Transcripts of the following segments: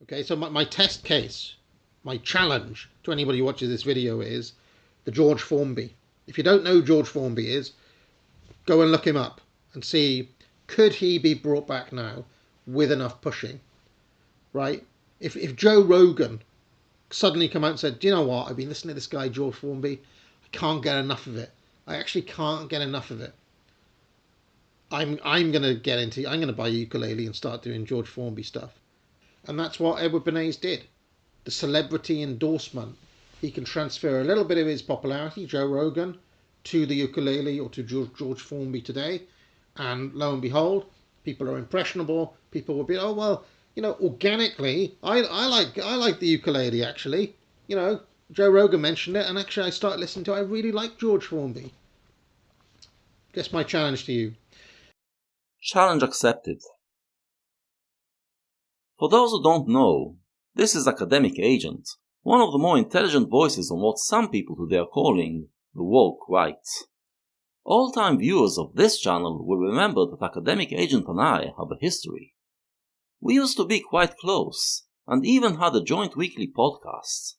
Okay, so my test case, my challenge to anybody who watches this video is the George Formby. If you don't know who George Formby is, go and look him up and see, could he be brought back now with enough pushing, right? If Joe Rogan suddenly come out and said, do you know what, I've been listening to this guy George Formby, I can't get enough of it. I actually can't get enough of it. I'm gonna buy a ukulele and start doing George Formby stuff. And that's what Edward Bernays did. The celebrity endorsement. He can transfer a little bit of his popularity, Joe Rogan, to the ukulele or to George Formby today, and lo and behold, people are impressionable. People will be, oh well, organically, I like the ukulele actually. Joe Rogan mentioned it, and actually I started listening to it. I really like George Formby. Guess my challenge to you. Challenge accepted. For those who don't know, this is Academic Agent, one of the more intelligent voices on what some people today are calling the woke right. All-time viewers of this channel will remember that Academic Agent and I have a history. We used to be quite close, and even had a joint weekly podcast.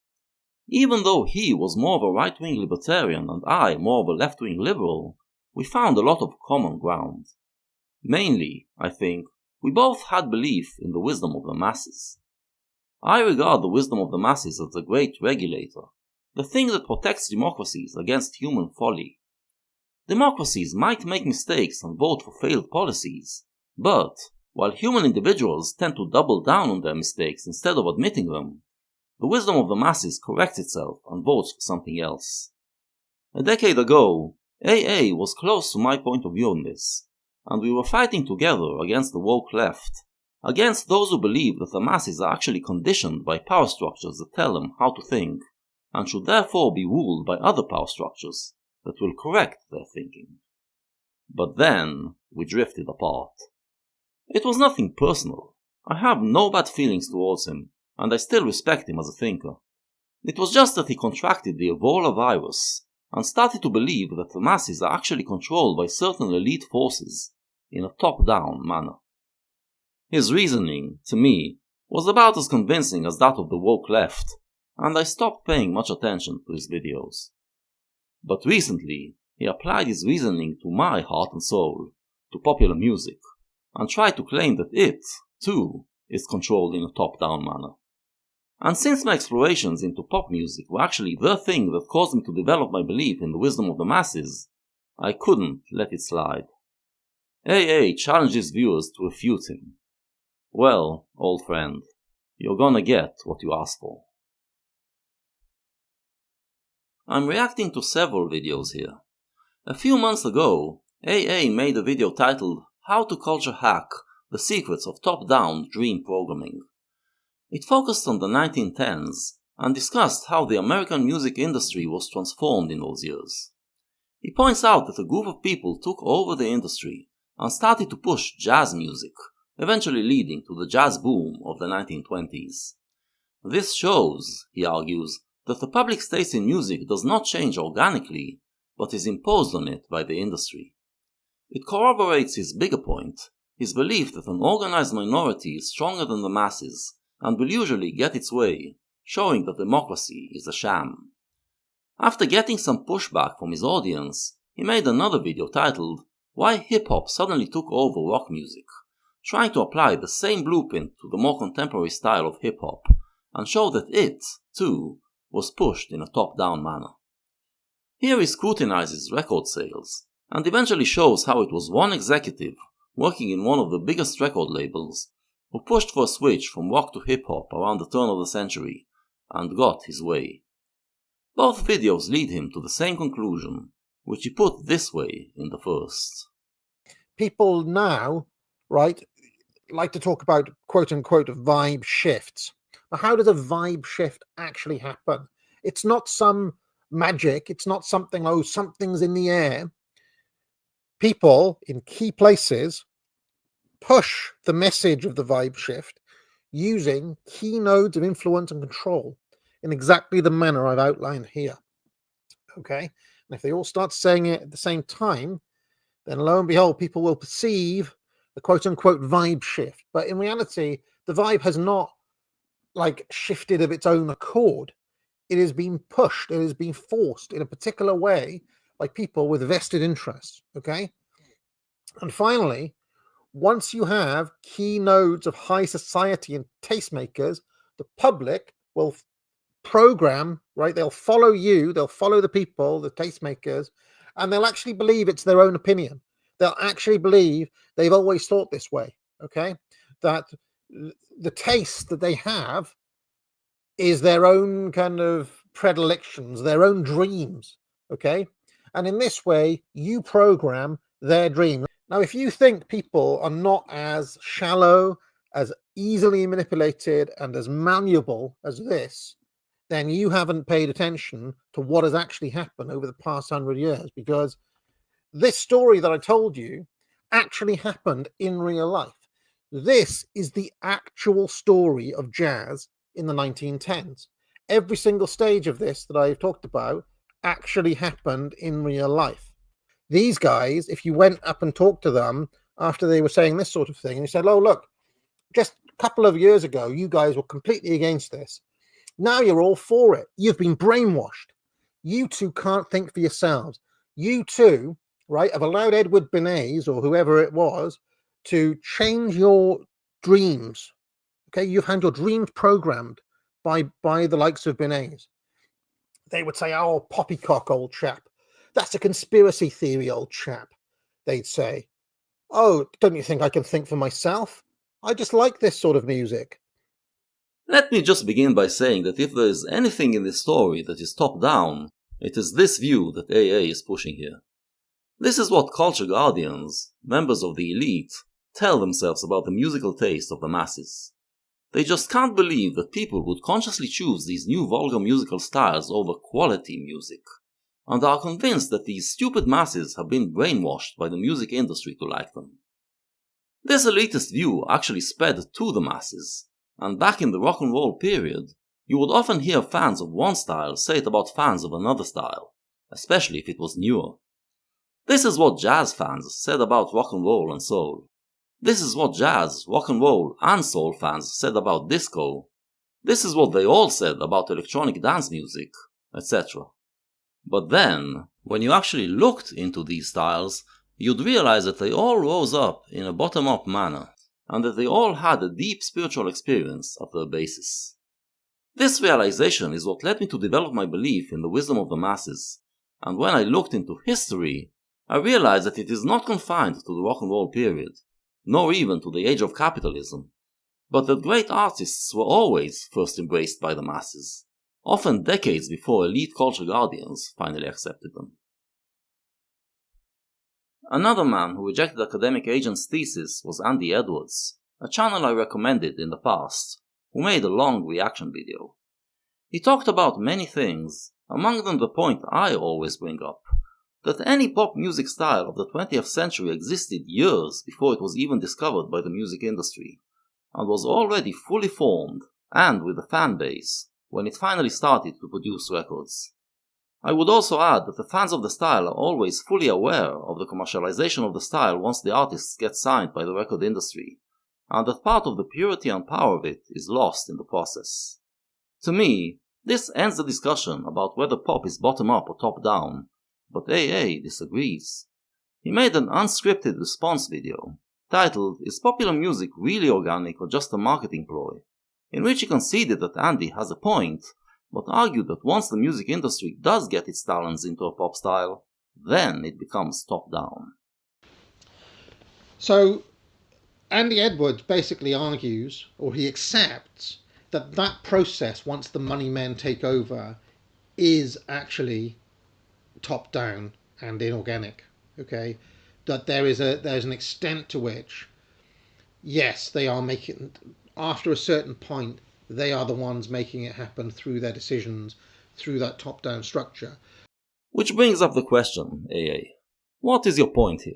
Even though he was more of a right-wing libertarian and I more of a left-wing liberal, we found a lot of common ground. Mainly, I think, we both had belief in the wisdom of the masses. I regard the wisdom of the masses as the great regulator, the thing that protects democracies against human folly. Democracies might make mistakes and vote for failed policies, but, while human individuals tend to double down on their mistakes instead of admitting them, the wisdom of the masses corrects itself and votes for something else. A decade ago, AA was close to my point of view on this, and we were fighting together against the woke left, against those who believe that the masses are actually conditioned by power structures that tell them how to think, and should therefore be ruled by other power structures that will correct their thinking. But then, we drifted apart. It was nothing personal. I have no bad feelings towards him, and I still respect him as a thinker. It was just that he contracted the Ebola virus, and started to believe that the masses are actually controlled by certain elite forces, in a top-down manner. His reasoning, to me, was about as convincing as that of the woke left, and I stopped paying much attention to his videos. But recently, he applied his reasoning to my heart and soul, to popular music, and tried to claim that it, too, is controlled in a top-down manner. And since my explorations into pop music were actually the thing that caused me to develop my belief in the wisdom of the masses, I couldn't let it slide. AA challenged his viewers to refute him. Well, old friend, you're gonna get what you asked for. I'm reacting to several videos here. A few months ago, AA made a video titled How to Culture Hack the Secrets of Top-Down Dream Programming. It focused on the 1910s and discussed how the American music industry was transformed in those years. He points out that a group of people took over the industry and started to push jazz music, eventually leading to the jazz boom of the 1920s. This shows, he argues, that the public taste in music does not change organically, but is imposed on it by the industry. It corroborates his bigger point, his belief that an organized minority is stronger than the masses and will usually get its way, showing that democracy is a sham. After getting some pushback from his audience, he made another video titled Why Hip-Hop Suddenly Took Over Rock Music, trying to apply the same blueprint to the more contemporary style of hip-hop, and show that it, too, was pushed in a top-down manner. Here he scrutinizes record sales, and eventually shows how it was one executive, working in one of the biggest record labels, who pushed for a switch from rock to hip-hop around the turn of the century, and got his way. Both videos lead him to the same conclusion, which he put this way in the first. People now, right, like to talk about quote-unquote vibe shifts. But how does a vibe shift actually happen? It's not some magic. It's not something, oh, something's in the air. People in key places push the message of the vibe shift using key nodes of influence and control in exactly the manner I've outlined here. Okay, and if they all start saying it at the same time, then lo and behold, people will perceive the quote-unquote vibe shift. But in reality, the vibe has not shifted of its own accord. It has been pushed, it has been forced in a particular way by people with vested interests, okay? And finally, once you have key nodes of high society and tastemakers, the public will program, right? They'll follow you, they'll follow the people, the tastemakers, and they'll actually believe it's their own opinion. They'll actually believe they've always thought this way, okay? That the taste that they have is their own kind of predilections, their own dreams, okay? And in this way, you program their dream. Now, if you think people are not as shallow, as easily manipulated, and as malleable as this, then you haven't paid attention to what has actually happened over the past 100 years, because this story that I told you actually happened in real life. This is the actual story of jazz in the 1910s. Every single stage of this that I've talked about actually happened in real life. These guys, if you went up and talked to them after they were saying this sort of thing, and you said, oh, look, just a couple of years ago, you guys were completely against this. Now you're all for it. You've been brainwashed. You two can't think for yourselves. You two, right, have allowed Edward Bernays or whoever it was to change your dreams. Okay, you've had your dreams programmed by the likes of Bernays. They would say, oh, poppycock, old chap. That's a conspiracy theory, old chap. They'd say, oh, don't you think I can think for myself? I just like this sort of music. Let me just begin by saying that if there is anything in this story that is top-down, it is this view that AA is pushing here. This is what culture guardians, members of the elite, tell themselves about the musical taste of the masses. They just can't believe that people would consciously choose these new vulgar musical styles over quality music, and are convinced that these stupid masses have been brainwashed by the music industry to like them. This elitist view actually spread to the masses, and back in the rock and roll period, you would often hear fans of one style say it about fans of another style, especially if it was newer. This is what jazz fans said about rock and roll and soul. This is what jazz, rock and roll, and soul fans said about disco. This is what they all said about electronic dance music, etc. But then, when you actually looked into these styles, you'd realize that they all rose up in a bottom-up manner, and that they all had a deep spiritual experience at their basis. This realization is what led me to develop my belief in the wisdom of the masses, and when I looked into history, I realized that it is not confined to the rock and roll period, nor even to the age of capitalism, but that great artists were always first embraced by the masses, often decades before elite culture guardians finally accepted them. Another man who rejected Academic Agent's thesis was Andy Edwards, a channel I recommended in the past, who made a long reaction video. He talked about many things, among them the point I always bring up, that any pop music style of the 20th century existed years before it was even discovered by the music industry, and was already fully formed and with a fan base when it finally started to produce records. I would also add that the fans of the style are always fully aware of the commercialization of the style once the artists get signed by the record industry, and that part of the purity and power of it is lost in the process. To me, this ends the discussion about whether pop is bottom-up or top-down, but AA disagrees. He made an unscripted response video, titled "Is Popular Music Really Organic or Just a Marketing Ploy?", in which he conceded that Andy has a point, but argued that once the music industry does get its talents into a pop style, then it becomes top-down. So, Andy Edwards basically argues, or he accepts, that that process, once the money men take over, is actually top-down and inorganic, okay? That there's an extent to which, yes, they are making, after a certain point, they are the ones making it happen through their decisions, through that top-down structure. Which brings up the question, AA. What is your point here?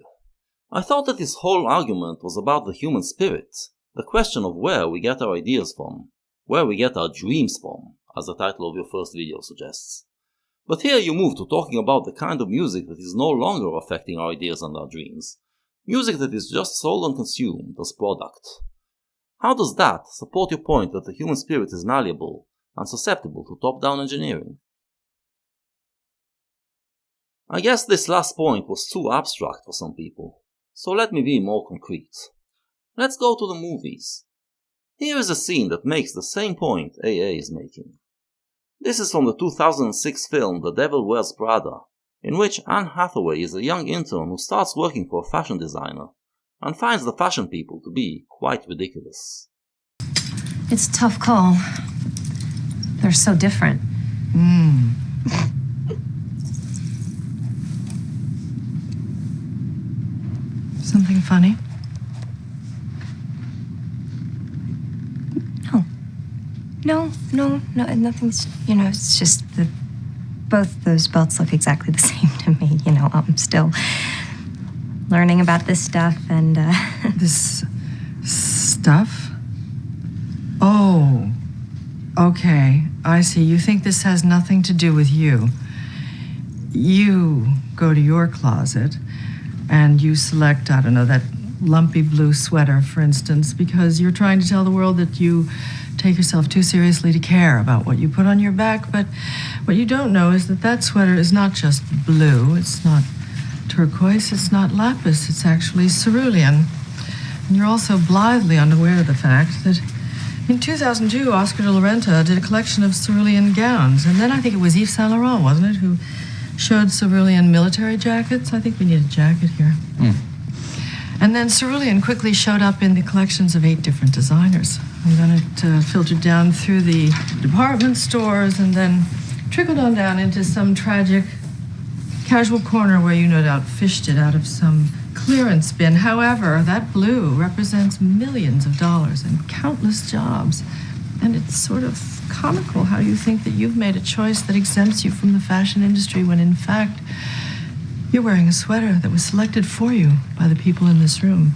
I thought that this whole argument was about the human spirit, the question of where we get our ideas from, where we get our dreams from, as the title of your first video suggests. But here you move to talking about the kind of music that is no longer affecting our ideas and our dreams. Music that is just sold and consumed as product. How does that support your point that the human spirit is malleable and susceptible to top-down engineering? I guess this last point was too abstract for some people, so let me be more concrete. Let's go to the movies. Here is a scene that makes the same point AA is making. This is from the 2006 film The Devil Wears Prada, in which Anne Hathaway is a young intern who starts working for a fashion designer and finds the fashion people to be quite ridiculous. It's a tough call. They're so different. Something funny? No, nothing's, it's just that both those belts look exactly the same to me, I'm still learning about this stuff and, This stuff? Oh, okay, I see. You think this has nothing to do with you. You go to your closet and you select, I don't know, that lumpy blue sweater, for instance, because you're trying to tell the world that you take yourself too seriously to care about what you put on your back. But what you don't know is that that sweater is not just blue, it's not turquoise, it's not lapis, it's actually cerulean. And you're also blithely unaware of the fact that in 2002, Oscar de la Renta did a collection of cerulean gowns. And then I think it was Yves Saint Laurent, wasn't it, who showed cerulean military jackets? I think we need a jacket here. And then cerulean quickly showed up in the collections of 8 different designers. And then it filtered down through the department stores and then trickled on down into some tragic casual corner where you no doubt fished it out of some clearance bin. However, that blue represents millions of dollars and countless jobs. And it's sort of comical how you think that you've made a choice that exempts you from the fashion industry when in fact you're wearing a sweater that was selected for you by the people in this room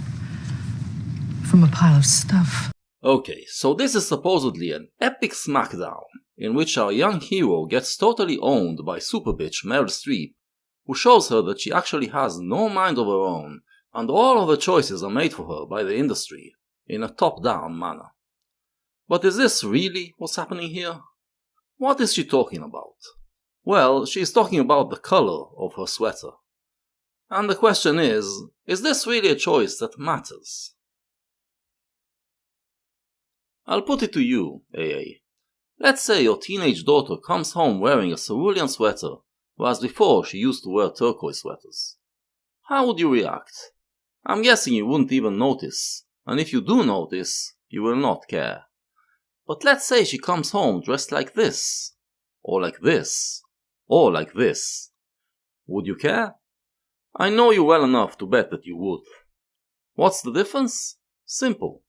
from a pile of stuff. Okay, so this is supposedly an epic smackdown in which our young hero gets totally owned by super bitch Meryl Streep, who shows her that she actually has no mind of her own and all of her choices are made for her by the industry in a top-down manner. But is this really what's happening here? What is she talking about? Well, she is talking about the color of her sweater. And the question is this really a choice that matters? I'll put it to you, AA. Let's say your teenage daughter comes home wearing a cerulean sweater, whereas before she used to wear turquoise sweaters. How would you react? I'm guessing you wouldn't even notice, and if you do notice, you will not care. But let's say she comes home dressed like this, or like this, or like this. Would you care? I know you well enough to bet that you would. What's the difference? Simple.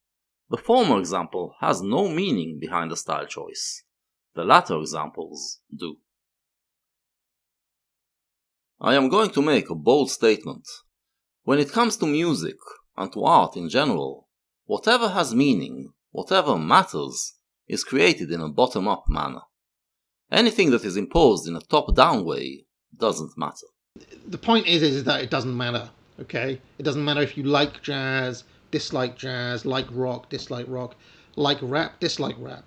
The former example has no meaning behind the style choice. The latter examples do. I am going to make a bold statement. When it comes to music, and to art in general, whatever has meaning, whatever matters, is created in a bottom-up manner. Anything that is imposed in a top-down way doesn't matter. The point is that it doesn't matter, okay? It doesn't matter if you like jazz, dislike jazz, like rock, dislike rock, like rap, dislike rap.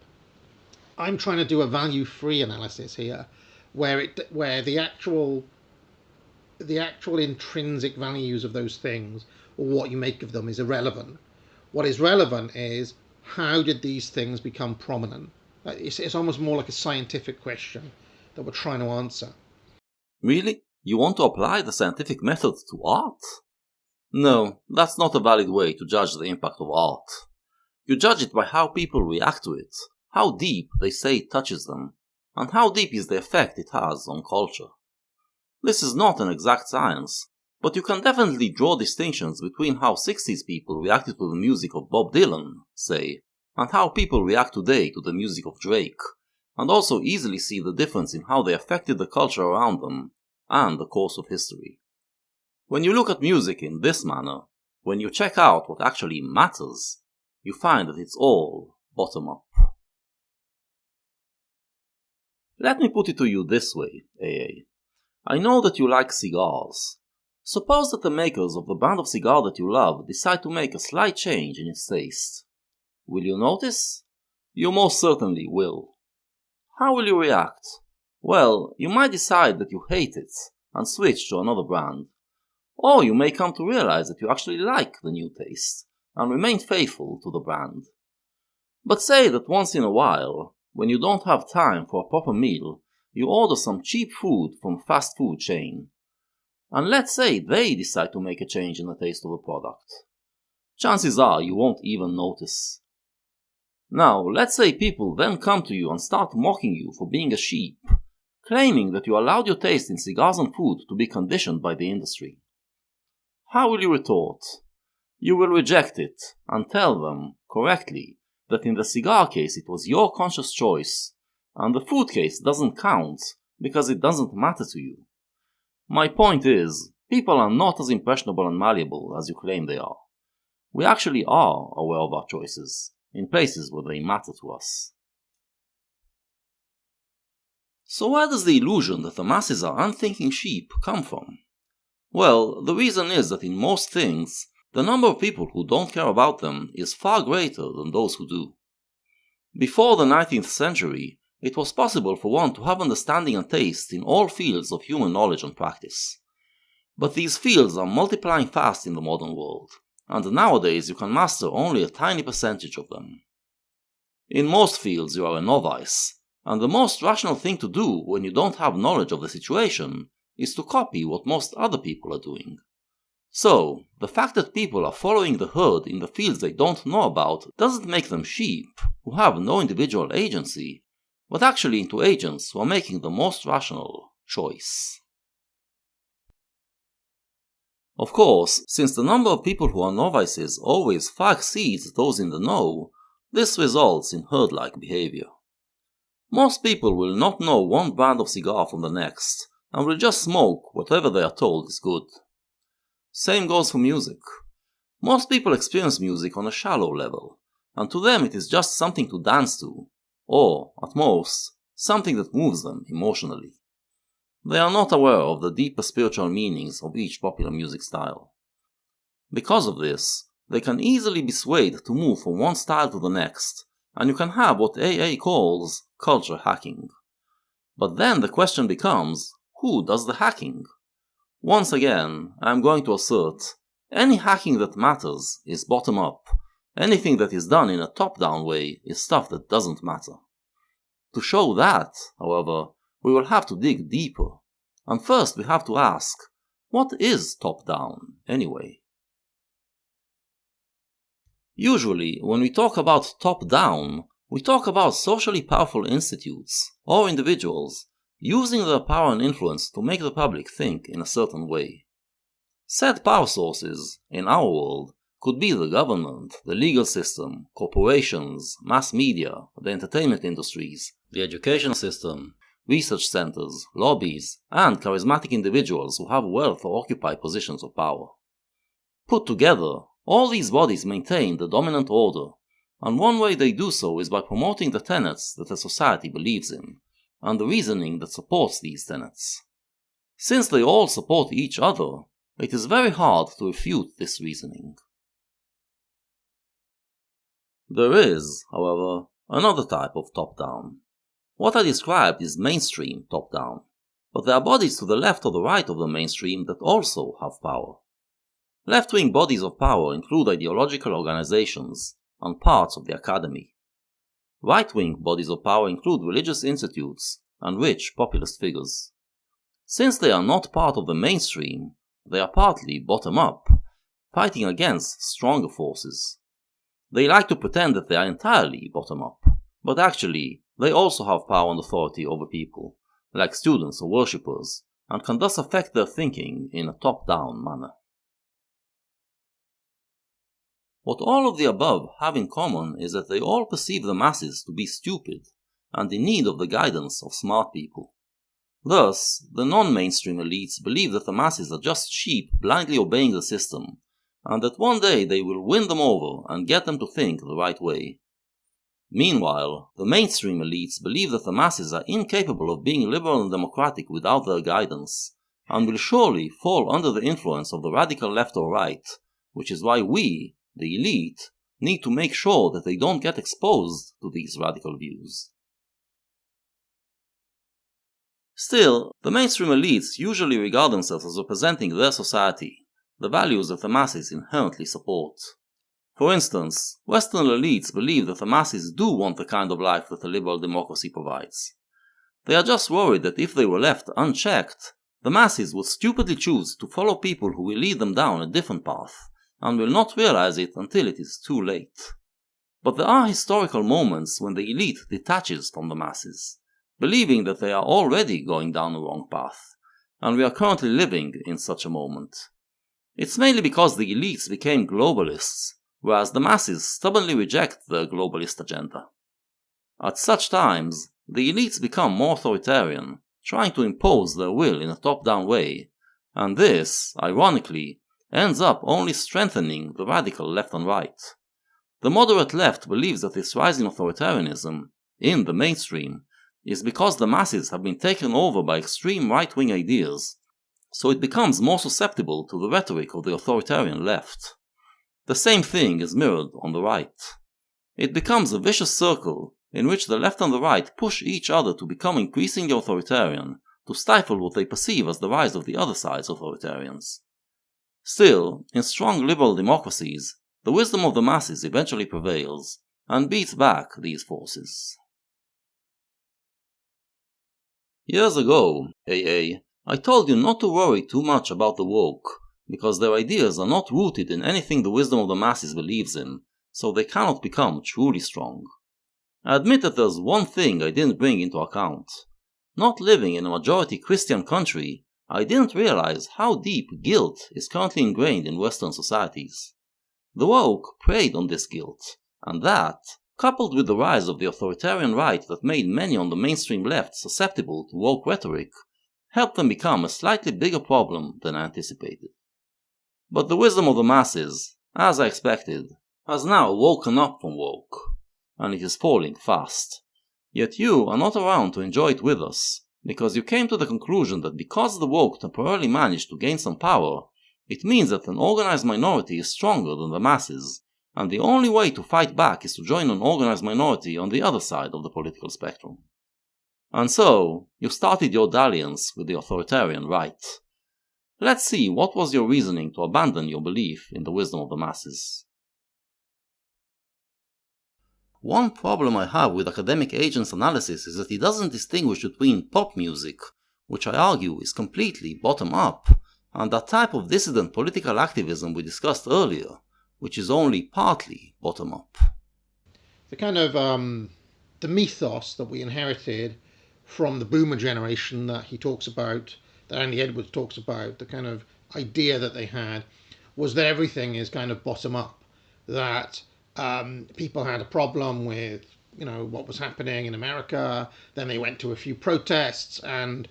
I'm trying to do a value-free analysis here, where the actual intrinsic values of those things, or what you make of them, is irrelevant. What is relevant is, how did these things become prominent? It's almost more like a scientific question that we're trying to answer. Really? You want to apply the scientific method to art? No, that's not a valid way to judge the impact of art. You judge it by how people react to it, how deep they say it touches them, and how deep is the effect it has on culture. This is not an exact science, but you can definitely draw distinctions between how 60s people reacted to the music of Bob Dylan, say, and how people react today to the music of Drake, and also easily see the difference in how they affected the culture around them and the course of history. When you look at music in this manner, when you check out what actually matters, you find that it's all bottom-up. Let me put it to you this way, AA. I know that you like cigars. Suppose that the makers of the brand of cigar that you love decide to make a slight change in its taste. Will you notice? You most certainly will. How will you react? Well, you might decide that you hate it and switch to another brand. Or you may come to realize that you actually like the new taste and remain faithful to the brand. But say that once in a while, when you don't have time for a proper meal, you order some cheap food from a fast food chain. And let's say they decide to make a change in the taste of the product. Chances are you won't even notice. Now, let's say people then come to you and start mocking you for being a sheep, claiming that you allowed your taste in cigars and food to be conditioned by the industry. How will you retort? You will reject it and tell them, correctly, that in the cigar case it was your conscious choice, and the food case doesn't count because it doesn't matter to you. My point is, people are not as impressionable and malleable as you claim they are. We actually are aware of our choices, in places where they matter to us. So where does the illusion that the masses are unthinking sheep come from? Well, the reason is that in most things, the number of people who don't care about them is far greater than those who do. Before the 19th century, it was possible for one to have understanding and taste in all fields of human knowledge and practice. But these fields are multiplying fast in the modern world, and nowadays you can master only a tiny percentage of them. In most fields you are a novice, and the most rational thing to do when you don't have knowledge of the situation is to copy what most other people are doing. So, the fact that people are following the herd in the fields they don't know about doesn't make them sheep, who have no individual agency, but actually into agents who are making the most rational choice. Of course, since the number of people who are novices always far exceeds those in the know, this results in herd-like behavior. Most people will not know one brand of cigar from the next, and will just smoke whatever they are told is good. Same goes for music. Most people experience music on a shallow level, and to them it is just something to dance to, or, at most, something that moves them emotionally. They are not aware of the deeper spiritual meanings of each popular music style. Because of this, they can easily be swayed to move from one style to the next, and you can have what AA calls culture hacking. But then the question becomes, who does the hacking? Once again, I am going to assert, any hacking that matters is bottom-up. Anything that is done in a top-down way is stuff that doesn't matter. To show that, however, we will have to dig deeper, and first we have to ask, what is top-down, anyway? Usually, when we talk about top-down, we talk about socially powerful institutes, or individuals, using their power and influence to make the public think in a certain way. Said power sources, in our world, could be the government, the legal system, corporations, mass media, the entertainment industries, the education system, research centers, lobbies, and charismatic individuals who have wealth or occupy positions of power. Put together, all these bodies maintain the dominant order, and one way they do so is by promoting the tenets that a society believes in, and the reasoning that supports these tenets. Since they all support each other, it is very hard to refute this reasoning. There is, however, another type of top-down. What I described is mainstream top-down, but there are bodies to the left or the right of the mainstream that also have power. Left-wing bodies of power include ideological organizations and parts of the academy. Right-wing bodies of power include religious institutes and rich populist figures. Since they are not part of the mainstream, they are partly bottom-up, fighting against stronger forces. They like to pretend that they are entirely bottom-up, but actually, they also have power and authority over people, like students or worshippers, and can thus affect their thinking in a top-down manner. What all of the above have in common is that they all perceive the masses to be stupid and in need of the guidance of smart people. Thus, the non-mainstream elites believe that the masses are just sheep blindly obeying the system, and that one day they will win them over and get them to think the right way. Meanwhile, the mainstream elites believe that the masses are incapable of being liberal and democratic without their guidance, and will surely fall under the influence of the radical left or right, which is why we, the elite, need to make sure that they don't get exposed to these radical views. Still, the mainstream elites usually regard themselves as representing their society, the values that the masses inherently support. For instance, Western elites believe that the masses do want the kind of life that a liberal democracy provides. They are just worried that if they were left unchecked, the masses would stupidly choose to follow people who will lead them down a different path, and will not realize it until it is too late. But there are historical moments when the elite detaches from the masses, believing that they are already going down the wrong path, and we are currently living in such a moment. It's mainly because the elites became globalists, whereas the masses stubbornly reject their globalist agenda. At such times, the elites become more authoritarian, trying to impose their will in a top-down way, and this, ironically, ends up only strengthening the radical left and right. The moderate left believes that this rise in authoritarianism, in the mainstream, is because the masses have been taken over by extreme right-wing ideas, so it becomes more susceptible to the rhetoric of the authoritarian left. The same thing is mirrored on the right. It becomes a vicious circle in which the left and the right push each other to become increasingly authoritarian, to stifle what they perceive as the rise of the other side's authoritarians. Still, in strong liberal democracies, the wisdom of the masses eventually prevails, and beats back these forces. Years ago, AA, I told you not to worry too much about the woke, because their ideas are not rooted in anything the wisdom of the masses believes in, so they cannot become truly strong. I admit that there's one thing I didn't bring into account. Not living in a majority Christian country, I didn't realize how deep guilt is currently ingrained in Western societies. The woke preyed on this guilt, and that, coupled with the rise of the authoritarian right that made many on the mainstream left susceptible to woke rhetoric, helped them become a slightly bigger problem than I anticipated. But the wisdom of the masses, as I expected, has now woken up from woke, and it is falling fast. Yet you are not around to enjoy it with us, because you came to the conclusion that because the woke temporarily managed to gain some power, it means that an organized minority is stronger than the masses, and the only way to fight back is to join an organized minority on the other side of the political spectrum. And so, you started your dalliance with the authoritarian right. Let's see what was your reasoning to abandon your belief in the wisdom of the masses. One problem I have with academic agents' analysis is that he doesn't distinguish between pop music, which I argue is completely bottom-up, and that type of dissident political activism we discussed earlier, which is only partly bottom-up. The kind of the mythos that we inherited from the boomer generation that he talks about, that Andy Edwards talks about, the kind of idea that they had, was that everything is kind of bottom-up, that people had a problem with, what was happening in America, then they went to a few protests, and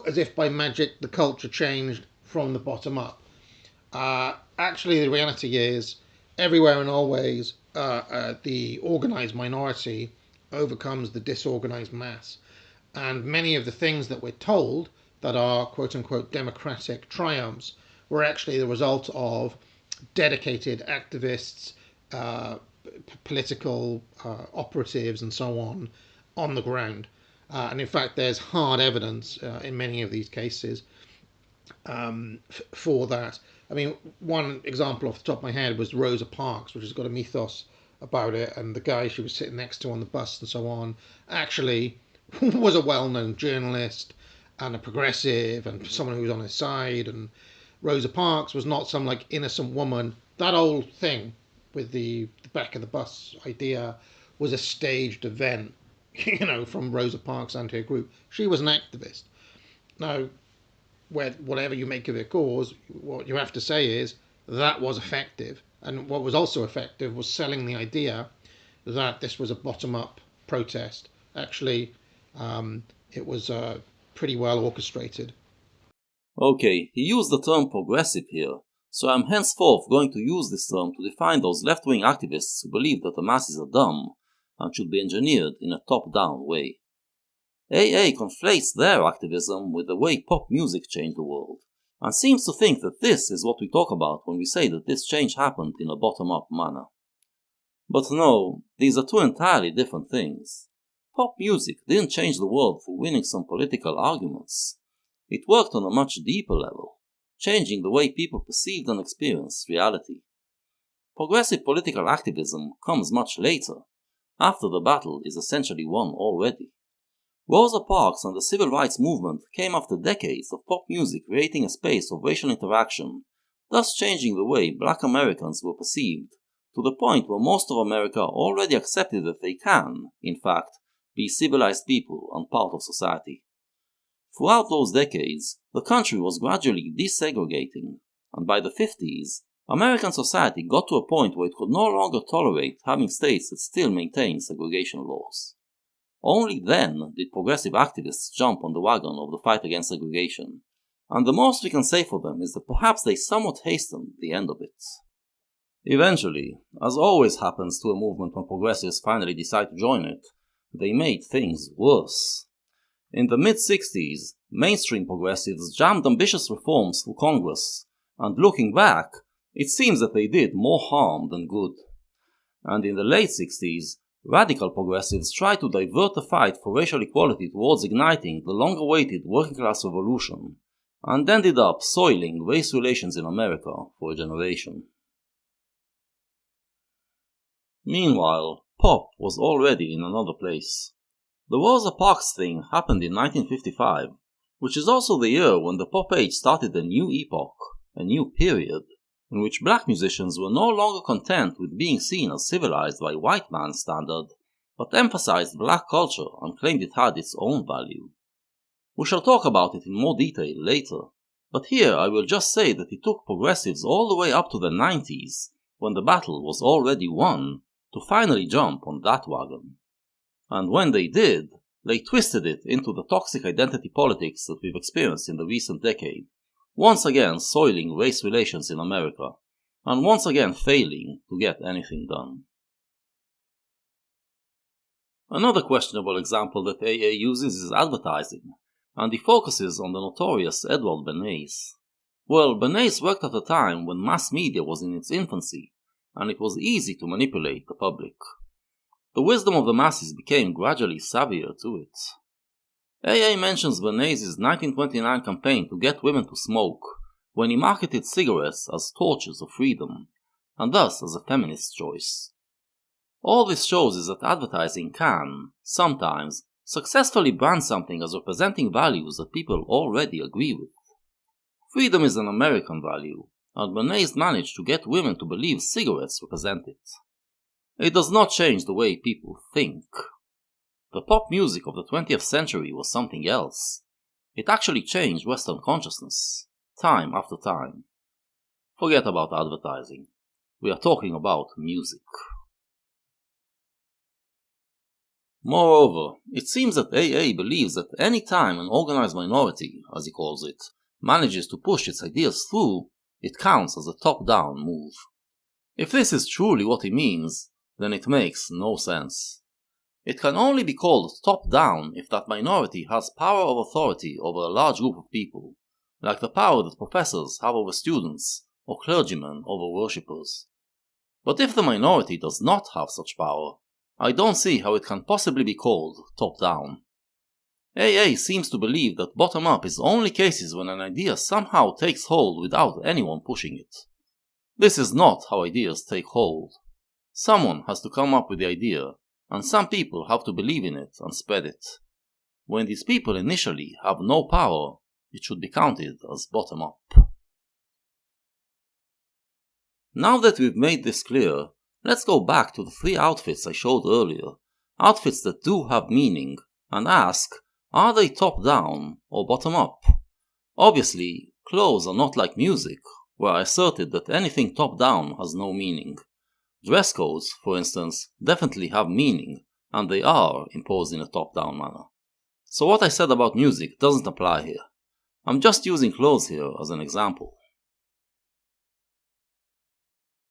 as if by magic the culture changed from the bottom up. Actually, the reality is, everywhere and always, the organized minority overcomes the disorganized mass. And many of the things that we're told that are quote-unquote democratic triumphs were actually the result of dedicated activists, political operatives and so on the ground. And in fact, there's hard evidence in many of these cases for that. I mean, one example off the top of my head was Rosa Parks, which has got a mythos about it, and the guy she was sitting next to on the bus and so on actually was a well-known journalist and a progressive and someone who was on his side, and Rosa Parks was not some innocent woman. That old thing with the back of the bus idea was a staged event, from Rosa Parks and her group. She was an activist. Now, whatever you make of her cause, what you have to say is that was effective. And what was also effective was selling the idea that this was a bottom-up protest. Actually, it was pretty well orchestrated. Okay, he used the term progressive here, so I'm henceforth going to use this term to define those left-wing activists who believe that the masses are dumb and should be engineered in a top-down way. AA conflates their activism with the way pop music changed the world, and seems to think that this is what we talk about when we say that this change happened in a bottom-up manner. But no, these are two entirely different things. Pop music didn't change the world for winning some political arguments. It worked on a much deeper level, changing the way people perceived and experienced reality. Progressive political activism comes much later, after the battle is essentially won already. Rosa Parks and the civil rights movement came after decades of pop music creating a space of racial interaction, thus changing the way Black Americans were perceived, to the point where most of America already accepted that they can, in fact, be civilized people and part of society. Throughout those decades, the country was gradually desegregating, and by the 50s, American society got to a point where it could no longer tolerate having states that still maintain segregation laws. Only then did progressive activists jump on the wagon of the fight against segregation, and the most we can say for them is that perhaps they somewhat hastened the end of it. Eventually, as always happens to a movement when progressives finally decide to join it, they made things worse. In the mid-60s, mainstream progressives jammed ambitious reforms through Congress, and looking back, it seems that they did more harm than good. And in the late 60s, radical progressives tried to divert the fight for racial equality towards igniting the long-awaited working-class revolution, and ended up soiling race relations in America for a generation. Meanwhile, pop was already in another place. The Rosa Parks thing happened in 1955, which is also the year when the pop age started a new epoch, a new period, in which black musicians were no longer content with being seen as civilized by white man's standard, but emphasized black culture and claimed it had its own value. We shall talk about it in more detail later, but here I will just say that it took progressives all the way up to the 90s, when the battle was already won, to finally jump on that wagon. And when they did, they twisted it into the toxic identity politics that we've experienced in the recent decade, once again soiling race relations in America, and once again failing to get anything done. Another questionable example that AA uses is advertising, and he focuses on the notorious Edward Bernays. Well, Bernays worked at a time when mass media was in its infancy, and it was easy to manipulate the public. The wisdom of the masses became gradually savvier to it. AA mentions Bernays' 1929 campaign to get women to smoke, when he marketed cigarettes as torches of freedom, and thus as a feminist choice. All this shows is that advertising can, sometimes, successfully brand something as representing values that people already agree with. Freedom is an American value, and Bernays managed to get women to believe cigarettes represent it. It does not change the way people think. The pop music of the 20th century was something else. It actually changed Western consciousness, time after time. Forget about advertising. We are talking about music. Moreover, it seems that AA believes that any time an organized minority, as he calls it, manages to push its ideas through, it counts as a top-down move. If this is truly what he means, then it makes no sense. It can only be called top-down if that minority has power of authority over a large group of people, like the power that professors have over students or clergymen over worshippers. But if the minority does not have such power, I don't see how it can possibly be called top-down. AA seems to believe that bottom-up is only cases when an idea somehow takes hold without anyone pushing it. This is not how ideas take hold. Someone has to come up with the idea, and some people have to believe in it and spread it. When these people initially have no power, it should be counted as bottom-up. Now that we've made this clear, let's go back to the 3 outfits I showed earlier, outfits that do have meaning, and ask, are they top-down or bottom-up? Obviously, clothes are not like music, where I asserted that anything top-down has no meaning. Dress codes, for instance, definitely have meaning, and they are imposed in a top-down manner. So what I said about music doesn't apply here. I'm just using clothes here as an example.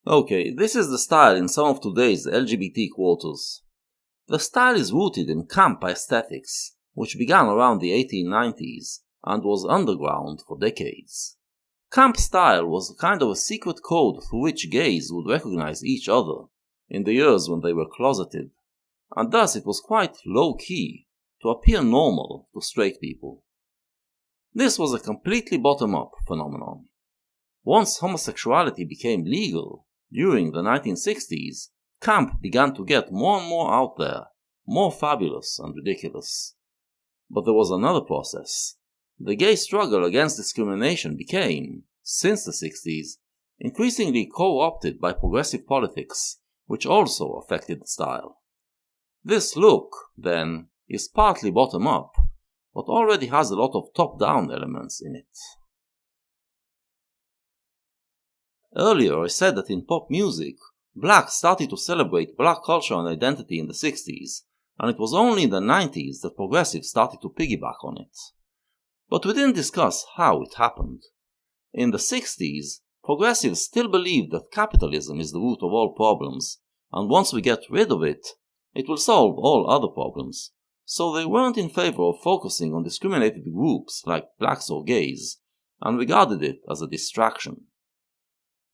Okay, this is the style in some of today's LGBT quarters. The style is rooted in camp aesthetics, which began around the 1890s and was underground for decades. Camp style was kind of a secret code through which gays would recognize each other. in the years when they were closeted, and thus it was quite low-key to appear normal to straight people. This was a completely bottom-up phenomenon. Once homosexuality became legal, during the 1960s, camp began to get more and more out there, more fabulous and ridiculous. But there was another process. The gay struggle against discrimination became, since the 60s, increasingly co-opted by progressive politics, which also affected the style. This look, then, is partly bottom-up, but already has a lot of top-down elements in it. Earlier I said that in pop music, blacks started to celebrate black culture and identity in the 60s, and it was only in the 90s that progressives started to piggyback on it. But we didn't discuss how it happened. In the 60s, progressives still believed that capitalism is the root of all problems, and once we get rid of it, it will solve all other problems. So they weren't in favor of focusing on discriminated groups like blacks or gays, and regarded it as a distraction.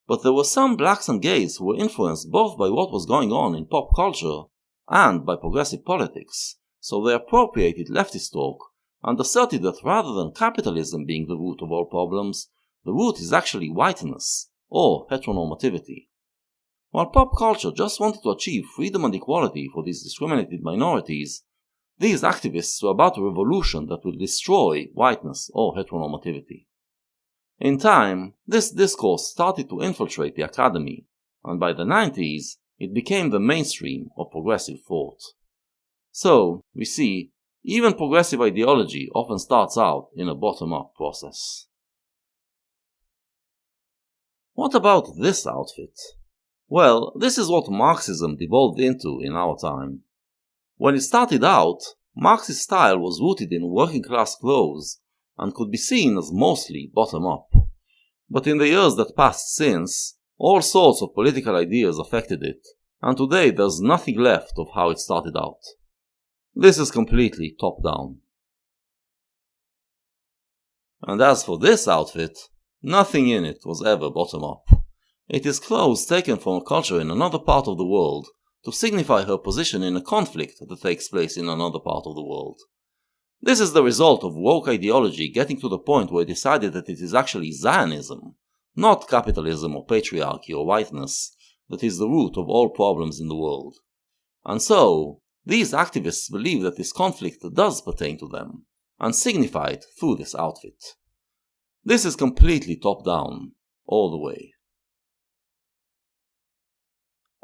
But there were some blacks and gays who were influenced both by what was going on in pop culture and by progressive politics, so they appropriated leftist talk and asserted that rather than capitalism being the root of all problems, the root is actually whiteness, or heteronormativity. While pop culture just wanted to achieve freedom and equality for these discriminated minorities, these activists were about a revolution that would destroy whiteness or heteronormativity. In time, this discourse started to infiltrate the academy, and by the 90s, it became the mainstream of progressive thought. So, we see, even progressive ideology often starts out in a bottom-up process. What about this outfit? Well, this is what Marxism devolved into in our time. When it started out, Marxist style was rooted in working-class clothes and could be seen as mostly bottom-up. But in the years that passed since, all sorts of political ideas affected it, and today there's nothing left of how it started out. This is completely top-down. And as for this outfit, nothing in it was ever bottom-up. It is clothes taken from a culture in another part of the world to signify her position in a conflict that takes place in another part of the world. This is the result of woke ideology getting to the point where it decided that it is actually Zionism, not capitalism or patriarchy or whiteness, that is the root of all problems in the world. And so, these activists believe that this conflict does pertain to them, and signify it through this outfit. This is completely top-down, all the way.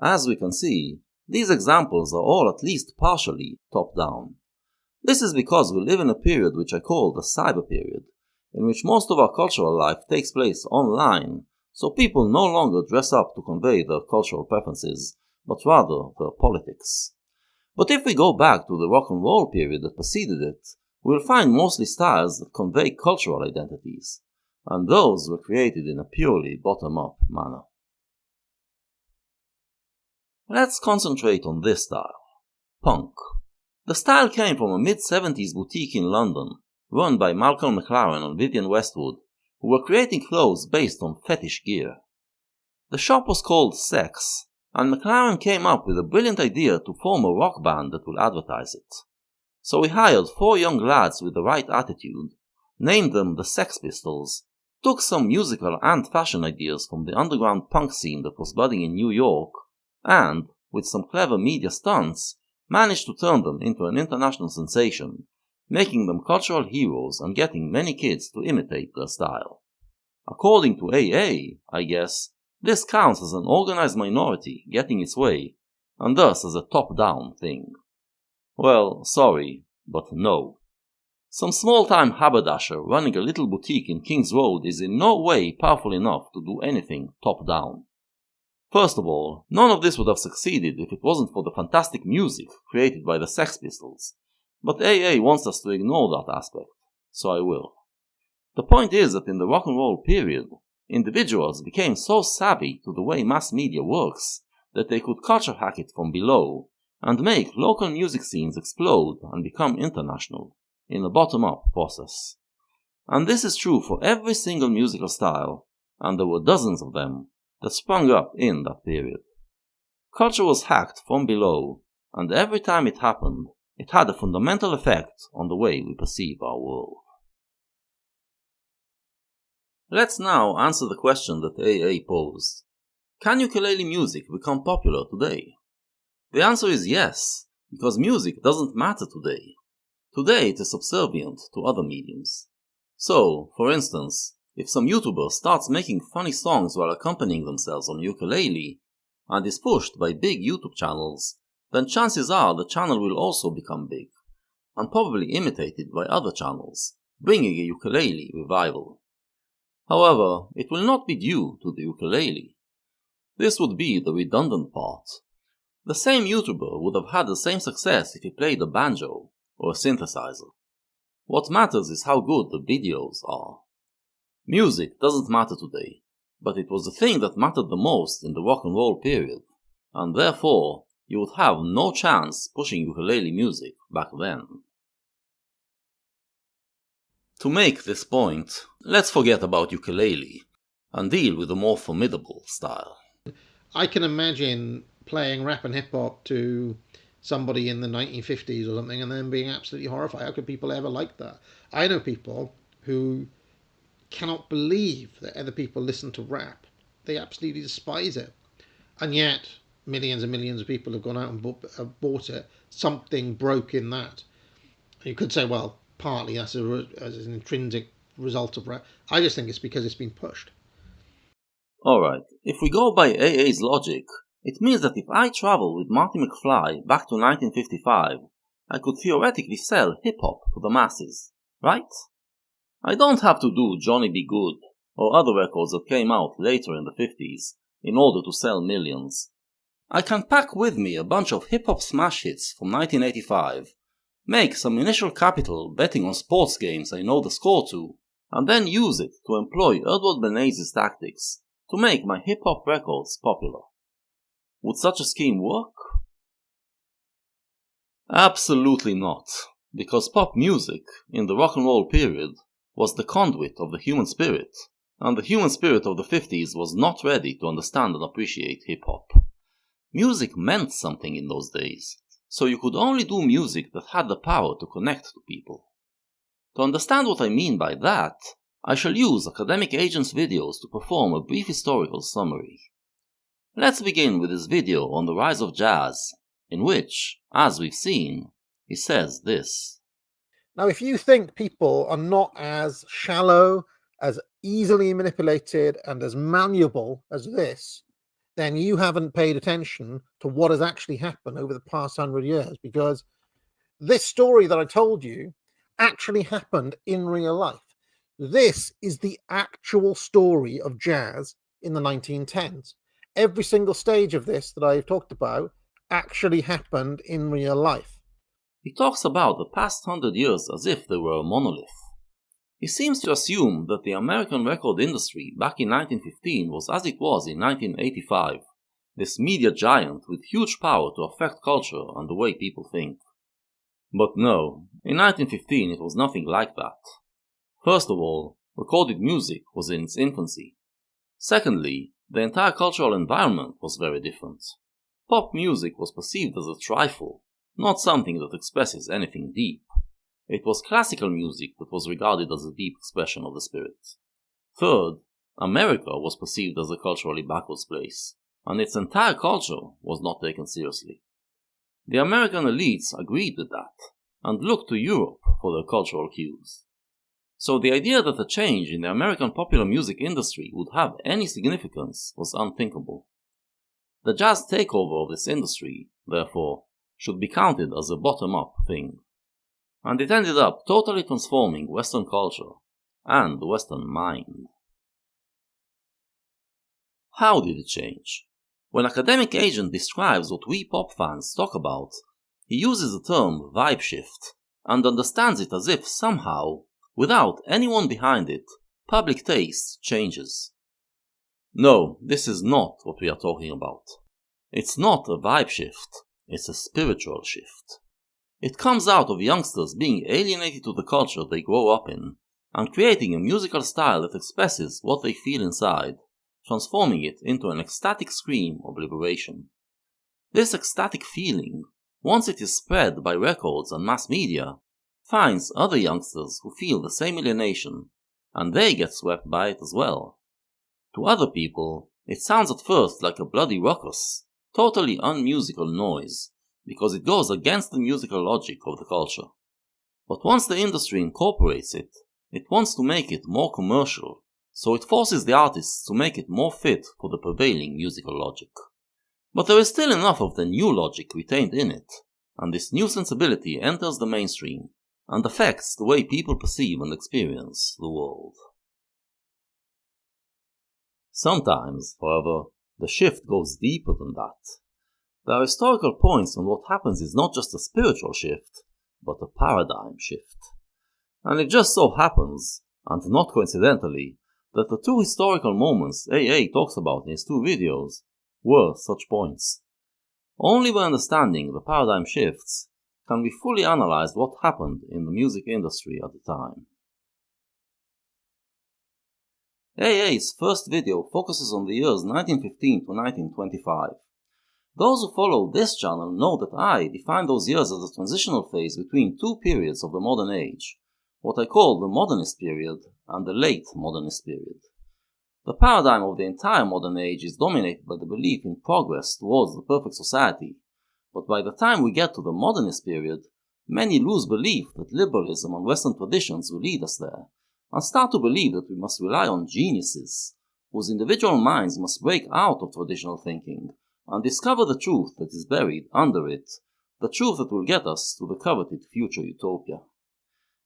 As we can see, these examples are all at least partially top-down. This is because we live in a period which I call the cyber period, in which most of our cultural life takes place online, so people no longer dress up to convey their cultural preferences, but rather their politics. But if we go back to the rock and roll period that preceded it, we'll find mostly styles that convey cultural identities, and those were created in a purely bottom-up manner. Let's concentrate on this style, punk. The style came from a mid-70s boutique in London, run by Malcolm McLaren and Vivienne Westwood, who were creating clothes based on fetish gear. The shop was called Sex, and McLaren came up with a brilliant idea to form a rock band that would advertise it. So he hired 4 young lads with the right attitude, named them the Sex Pistols, took some musical and fashion ideas from the underground punk scene that was budding in New York, and, with some clever media stunts, managed to turn them into an international sensation, making them cultural heroes and getting many kids to imitate their style. According to AA, I guess, this counts as an organized minority getting its way, and thus as a top-down thing. Well, sorry, but no. Some small-time haberdasher running a little boutique in King's Road is in no way powerful enough to do anything top-down. First of all, none of this would have succeeded if it wasn't for the fantastic music created by the Sex Pistols, but AA wants us to ignore that aspect, so I will. The point is that in the rock and roll period, individuals became so savvy to the way mass media works that they could culture hack it from below and make local music scenes explode and become international in a bottom-up process. And this is true for every single musical style, and there were dozens of them that sprung up in that period. Culture was hacked from below, and every time it happened, it had a fundamental effect on the way we perceive our world. Let's now answer the question that AA posed. Can ukulele music become popular today? The answer is yes, because music doesn't matter today. Today it is subservient to other mediums. So, for instance, if some YouTuber starts making funny songs while accompanying themselves on ukulele, and is pushed by big YouTube channels, then chances are the channel will also become big, and probably imitated by other channels, bringing a ukulele revival. However, it will not be due to the ukulele. This would be the redundant part. The same YouTuber would have had the same success if he played a banjo or a synthesizer. What matters is how good the videos are. Music doesn't matter today, but it was the thing that mattered the most in the rock and roll period, and therefore you would have no chance pushing ukulele music back then. To make this point, let's forget about ukulele and deal with a more formidable style. I can imagine playing rap and hip hop to somebody in the 1950s or something and then being absolutely horrified. How could people ever like that? I know people who cannot believe that other people listen to rap. They absolutely despise it. And yet, millions and millions of people have gone out and bought it. Something broke in that. You could say, well, partly that's as an intrinsic result of rap. I just think it's because it's been pushed. Alright, if we go by AA's logic, it means that if I travel with Marty McFly back to 1955, I could theoretically sell hip-hop to the masses, right? I don't have to do Johnny B. Good or other records that came out later in the 50s in order to sell millions. I can pack with me a bunch of hip-hop smash hits from 1985, make some initial capital betting on sports games I know the score to, and then use it to employ Edward Bernays' tactics to make my hip-hop records popular. Would such a scheme work? Absolutely not, because pop music, in the rock and roll period, was the conduit of the human spirit, and the human spirit of the 50s was not ready to understand and appreciate hip-hop. Music meant something in those days, so you could only do music that had the power to connect to people. To understand what I mean by that, I shall use Academic Agent's videos to perform a brief historical summary. Let's begin with his video on the rise of jazz, in which, as we've seen, he says this. Now, if you think people are not as shallow, as easily manipulated, and as malleable as this, then you haven't paid attention to what has actually happened over the past 100 years, because this story that I told you actually happened in real life. This is the actual story of jazz in the 1910s. Every single stage of this that I've talked about actually happened in real life. He talks about the past 100 years as if they were a monolith. He seems to assume that the American record industry back in 1915 was as it was in 1985, this media giant with huge power to affect culture and the way people think. But no, in 1915 it was nothing like that. First of all, recorded music was in its infancy. Secondly, the entire cultural environment was very different. Pop music was perceived as a trifle, not something that expresses anything deep. It was classical music that was regarded as a deep expression of the spirit. Third, America was perceived as a culturally backwards place, and its entire culture was not taken seriously. The American elites agreed with that, and looked to Europe for their cultural cues. So the idea that a change in the American popular music industry would have any significance was unthinkable. The jazz takeover of this industry, therefore, should be counted as a bottom-up thing. And it ended up totally transforming Western culture and the Western mind. How did it change? When Academic Agent describes what we pop fans talk about, he uses the term vibe shift and understands it as if somehow, without anyone behind it, public taste changes. No, this is not what we are talking about. It's not a vibe shift, it's a spiritual shift. It comes out of youngsters being alienated to the culture they grow up in, and creating a musical style that expresses what they feel inside, transforming it into an ecstatic scream of liberation. This ecstatic feeling, once it is spread by records and mass media, finds other youngsters who feel the same alienation, and they get swept by it as well. To other people, it sounds at first like a bloody ruckus, totally unmusical noise, because it goes against the musical logic of the culture. But once the industry incorporates it, it wants to make it more commercial, so it forces the artists to make it more fit for the prevailing musical logic. But there is still enough of the new logic retained in it, and this new sensibility enters the mainstream and affects the way people perceive and experience the world. Sometimes, however, the shift goes deeper than that. There are historical points when what happens is not just a spiritual shift, but a paradigm shift. And it just so happens, and not coincidentally, that the two historical moments AA talks about in his two videos were such points. Only by understanding the paradigm shifts can we fully analyze what happened in the music industry at the time. AA's first video focuses on the years 1915 to 1925. Those who follow this channel know that I define those years as a transitional phase between two periods of the modern age, what I call the modernist period and the late modernist period. The paradigm of the entire modern age is dominated by the belief in progress towards the perfect society, but by the time we get to the modernist period, many lose belief that liberalism and Western traditions will lead us there, and start to believe that we must rely on geniuses, whose individual minds must break out of traditional thinking and discover the truth that is buried under it, the truth that will get us to the coveted future utopia.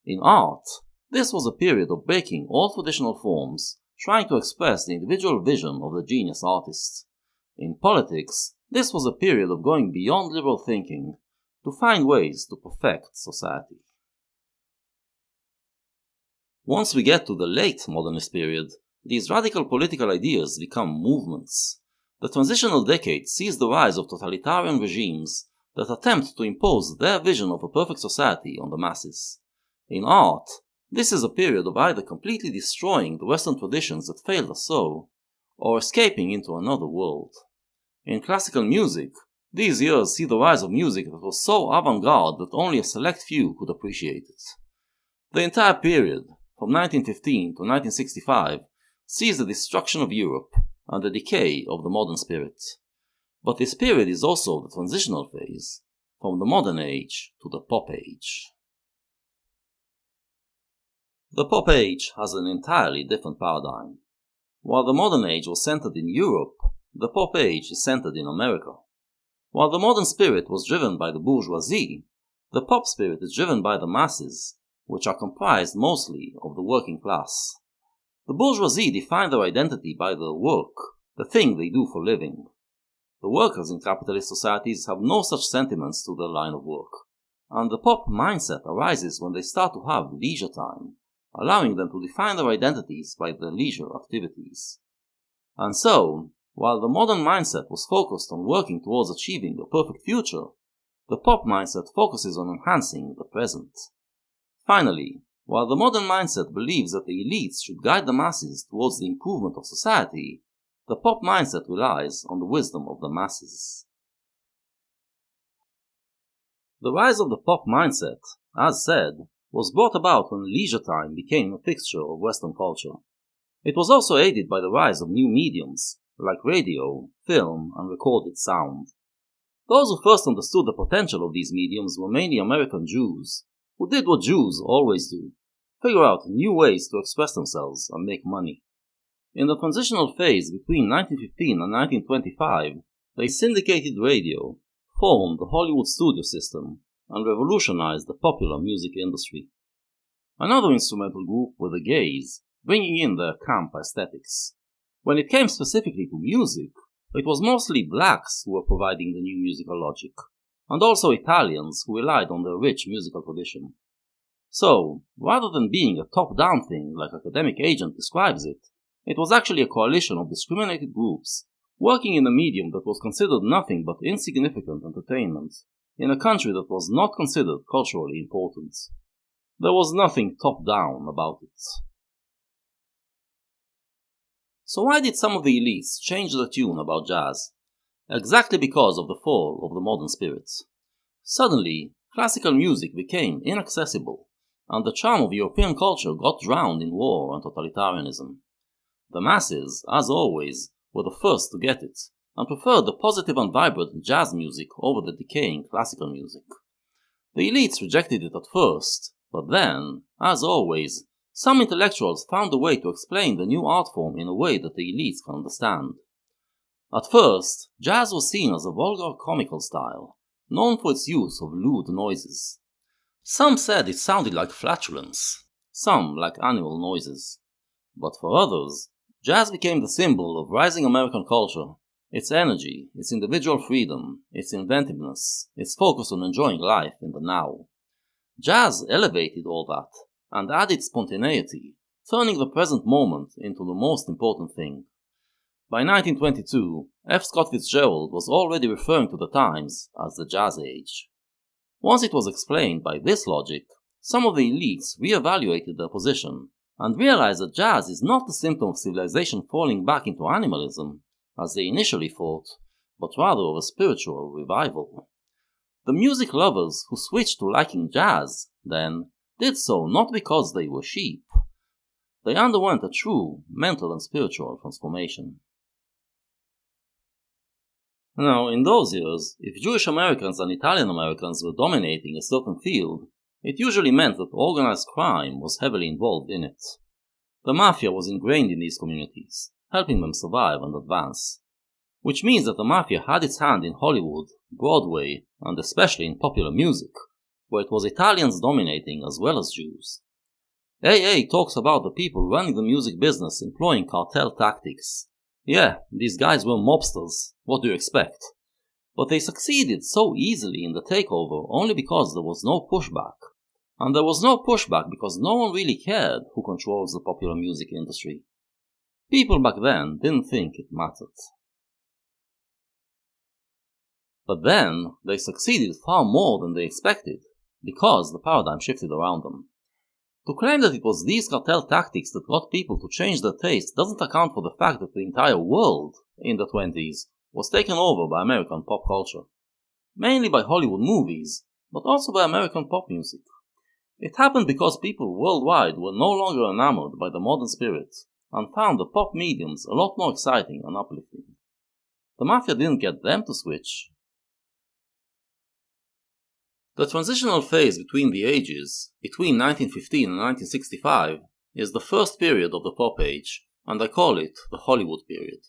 In art, this was a period of breaking all traditional forms, trying to express the individual vision of the genius artist. In politics, this was a period of going beyond liberal thinking to find ways to perfect society. Once we get to the late modernist period, these radical political ideas become movements. The transitional decade sees the rise of totalitarian regimes that attempt to impose their vision of a perfect society on the masses. In art, this is a period of either completely destroying the Western traditions that failed us so, or escaping into another world. In classical music, these years see the rise of music that was so avant-garde that only a select few could appreciate it. The entire period, from 1915 to 1965, sees the destruction of Europe and the decay of the modern spirit. But this period is also the transitional phase, from the modern age to the pop age. The pop age has an entirely different paradigm. While the modern age was centered in Europe, the pop age is centered in America. While the modern spirit was driven by the bourgeoisie, the pop spirit is driven by the masses, which are comprised mostly of the working class. The bourgeoisie define their identity by their work, the thing they do for living. The workers in capitalist societies have no such sentiments to their line of work, and the pop mindset arises when they start to have leisure time, allowing them to define their identities by their leisure activities. And so, while the modern mindset was focused on working towards achieving a perfect future, the pop mindset focuses on enhancing the present. Finally, while the modern mindset believes that the elites should guide the masses towards the improvement of society, the pop mindset relies on the wisdom of the masses. The rise of the pop mindset, as said, was brought about when leisure time became a fixture of Western culture. It was also aided by the rise of new mediums, like radio, film, and recorded sound. Those who first understood the potential of these mediums were mainly American Jews, who did what Jews always do, figure out new ways to express themselves and make money. In the transitional phase between 1915 and 1925, they syndicated radio, formed the Hollywood studio system, and revolutionized the popular music industry. Another instrumental group were the gays, bringing in their camp aesthetics. When it came specifically to music, it was mostly blacks who were providing the new musical logic, and also Italians who relied on their rich musical tradition. So, rather than being a top-down thing like Academic Agent describes it, it was actually a coalition of discriminated groups, working in a medium that was considered nothing but insignificant entertainment, in a country that was not considered culturally important. There was nothing top-down about it. So why did some of the elites change their tune about jazz? exactly because of the fall of the modern spirit. Suddenly, classical music became inaccessible, and the charm of European culture got drowned in war and totalitarianism. The masses, as always, were the first to get it, and preferred the positive and vibrant jazz music over the decaying classical music. The elites rejected it at first, but then, as always, some intellectuals found a way to explain the new art form in a way that the elites can understand. At first, jazz was seen as a vulgar comical style, known for its use of lewd noises. Some said it sounded like flatulence, some like animal noises. But for others, jazz became the symbol of rising American culture, its energy, its individual freedom, its inventiveness, its focus on enjoying life in the now. Jazz elevated all that, and added spontaneity, turning the present moment into the most important thing. By 1922, F. Scott Fitzgerald was already referring to the times as the Jazz Age. Once it was explained by this logic, some of the elites re-evaluated their position and realized that jazz is not the symptom of civilization falling back into animalism, as they initially thought, but rather of a spiritual revival. The music lovers who switched to liking jazz, then, did so not because they were sheep. They underwent a true mental and spiritual transformation. Now, in those years, if Jewish Americans and Italian Americans were dominating a certain field, it usually meant that organized crime was heavily involved in it. The mafia was ingrained in these communities, helping them survive and advance. Which means that the mafia had its hand in Hollywood, Broadway, and especially in popular music, where it was Italians dominating as well as Jews. AA talks about the people running the music business employing cartel tactics. Yeah, these guys were mobsters, what do you expect? But they succeeded so easily in the takeover only because there was no pushback. And there was no pushback because no one really cared who controls the popular music industry. People back then didn't think it mattered. But then, they succeeded far more than they expected, because the paradigm shifted around them. To claim that it was these cartel tactics that got people to change their taste doesn't account for the fact that the entire world, in the 20s, was taken over by American pop culture. Mainly by Hollywood movies, but also by American pop music. It happened because people worldwide were no longer enamored by the modern spirit, and found the pop mediums a lot more exciting and uplifting. The mafia didn't get them to switch. The transitional phase between the ages, between 1915 and 1965, is the first period of the pop age, and I call it the Hollywood period.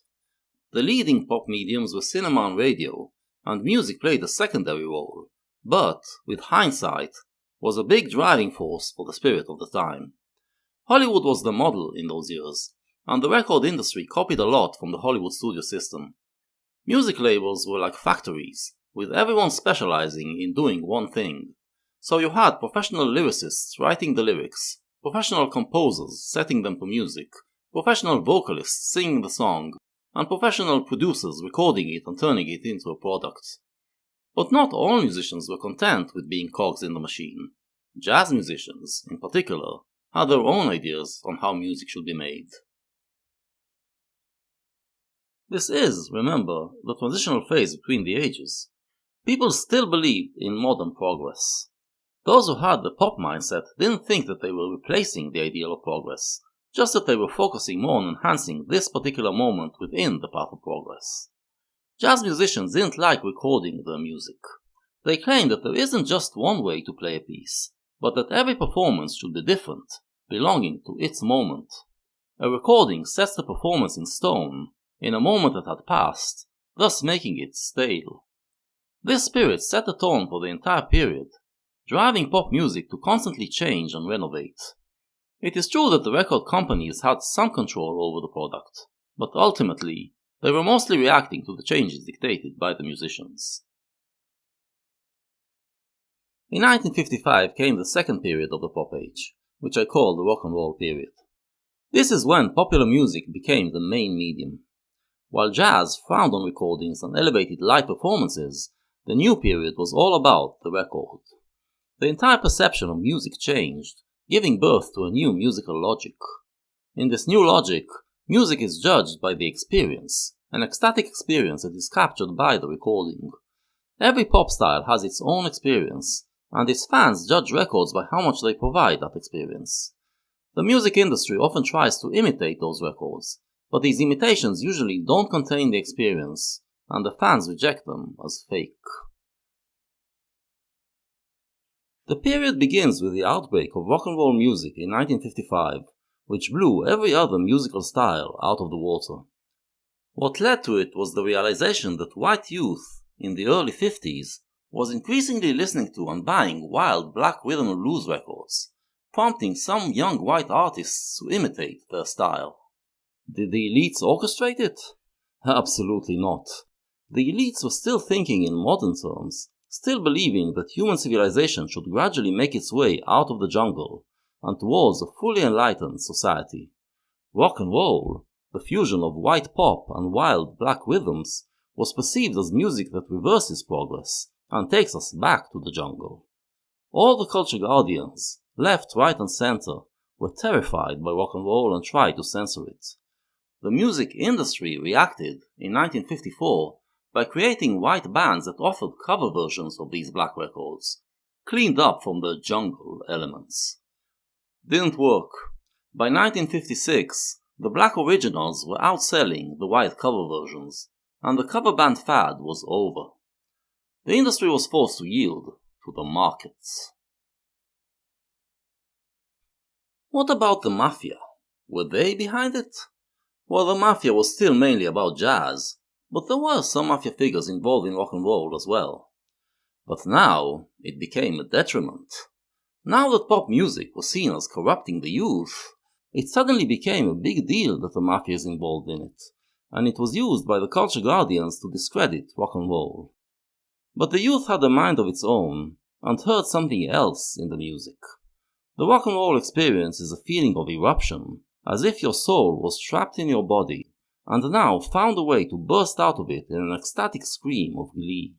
The leading pop mediums were cinema and radio, and music played a secondary role, but, with hindsight, was a big driving force for the spirit of the time. Hollywood was the model in those years, and the record industry copied a lot from the Hollywood studio system. Music labels were like factories, with everyone specializing in doing one thing. So you had professional lyricists writing the lyrics, professional composers setting them to music, professional vocalists singing the song, and professional producers recording it and turning it into a product. But not all musicians were content with being cogs in the machine. Jazz musicians, in particular, had their own ideas on how music should be made. This is, remember, the transitional phase between the ages. People still believed in modern progress. Those who had the pop mindset didn't think that they were replacing the ideal of progress, just that they were focusing more on enhancing this particular moment within the path of progress. Jazz musicians didn't like recording their music. They claimed that there isn't just one way to play a piece, but that every performance should be different, belonging to its moment. A recording sets the performance in stone, in a moment that had passed, thus making it stale. This spirit set the tone for the entire period, driving pop music to constantly change and renovate. It is true that the record companies had some control over the product, but ultimately, they were mostly reacting to the changes dictated by the musicians. In 1955 came the second period of the pop age, which I call the rock and roll period. This is when popular music became the main medium. While jazz frowned on recordings and elevated live performances, the new period was all about the record. The entire perception of music changed, giving birth to a new musical logic. In this new logic, music is judged by the experience, an ecstatic experience that is captured by the recording. Every pop style has its own experience, and its fans judge records by how much they provide that experience. The music industry often tries to imitate those records, but these imitations usually don't contain the experience, and the fans reject them as fake. The period begins with the outbreak of rock and roll music in 1955, which blew every other musical style out of the water. What led to it was the realization that white youth in the early 50s was increasingly listening to and buying wild black rhythm and blues records, prompting some young white artists to imitate their style. Did the elites orchestrate it? Absolutely not. The elites were still thinking in modern terms, still believing that human civilization should gradually make its way out of the jungle and towards a fully enlightened society. Rock and roll, the fusion of white pop and wild black rhythms, was perceived as music that reverses progress and takes us back to the jungle. All the culture guardians, left, right and center, were terrified by rock and roll and tried to censor it. The music industry reacted in 1954 by creating white bands that offered cover versions of these black records, cleaned up from the jungle elements. Didn't work. By 1956, the black originals were outselling the white cover versions, and the cover band fad was over. The industry was forced to yield to the markets. What about the mafia? Were they behind it? Well, the mafia was still mainly about jazz, but there were some mafia figures involved in rock and roll as well. But now, it became a detriment. Now that pop music was seen as corrupting the youth, it suddenly became a big deal that the mafia is involved in it, and it was used by the culture guardians to discredit rock and roll. But the youth had a mind of its own, and heard something else in the music. The rock and roll experience is a feeling of eruption, as if your soul was trapped in your body, and now found a way to burst out of it in an ecstatic scream of glee.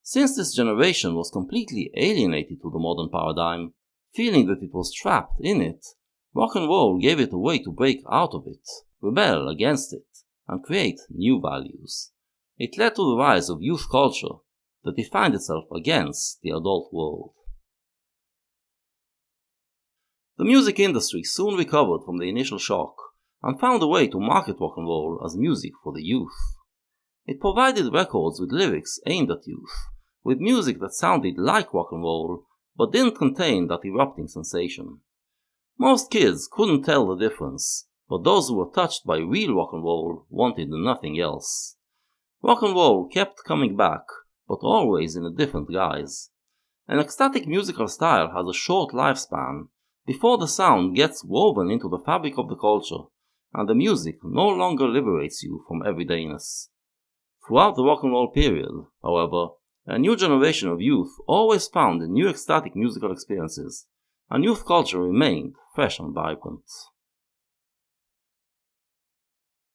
Since this generation was completely alienated to the modern paradigm, feeling that it was trapped in it, rock and roll gave it a way to break out of it, rebel against it, and create new values. It led to the rise of youth culture that defined itself against the adult world. The music industry soon recovered from the initial shock and found a way to market rock and roll as music for the youth. It provided records with lyrics aimed at youth, with music that sounded like rock and roll but didn't contain that erupting sensation. Most kids couldn't tell the difference, but those who were touched by real rock and roll wanted nothing else. Rock and roll kept coming back, but always in a different guise. An ecstatic musical style has a short lifespan before the sound gets woven into the fabric of the culture, and the music no longer liberates you from everydayness. Throughout the rock and roll period, however, a new generation of youth always found new ecstatic musical experiences, and youth culture remained fresh and vibrant.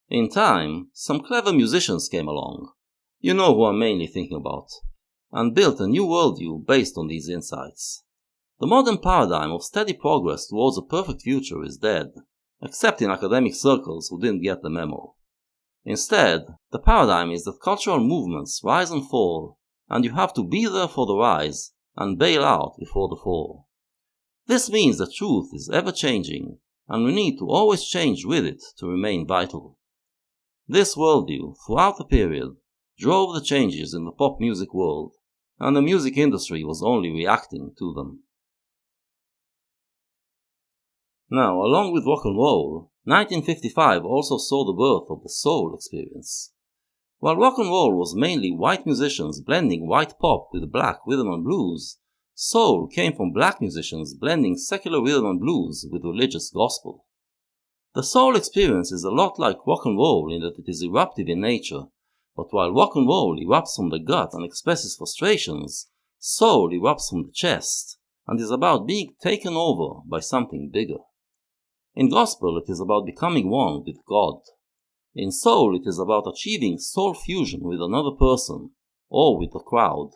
In time, some clever musicians came along, you know who I'm mainly thinking about, and built a new worldview based on these insights. The modern paradigm of steady progress towards a perfect future is dead, except in academic circles who didn't get the memo. Instead, the paradigm is that cultural movements rise and fall, and you have to be there for the rise and bail out before the fall. This means that truth is ever-changing, and we need to always change with it to remain vital. This worldview, throughout the period, drove the changes in the pop music world, and the music industry was only reacting to them. Now, along with rock and roll, 1955 also saw the birth of the soul experience. While rock and roll was mainly white musicians blending white pop with black rhythm and blues, soul came from black musicians blending secular rhythm and blues with religious gospel. The soul experience is a lot like rock and roll in that it is eruptive in nature, but while rock and roll erupts from the gut and expresses frustrations, soul erupts from the chest and is about being taken over by something bigger. In gospel, it is about becoming one with God. In soul, it is about achieving soul fusion with another person, or with the crowd,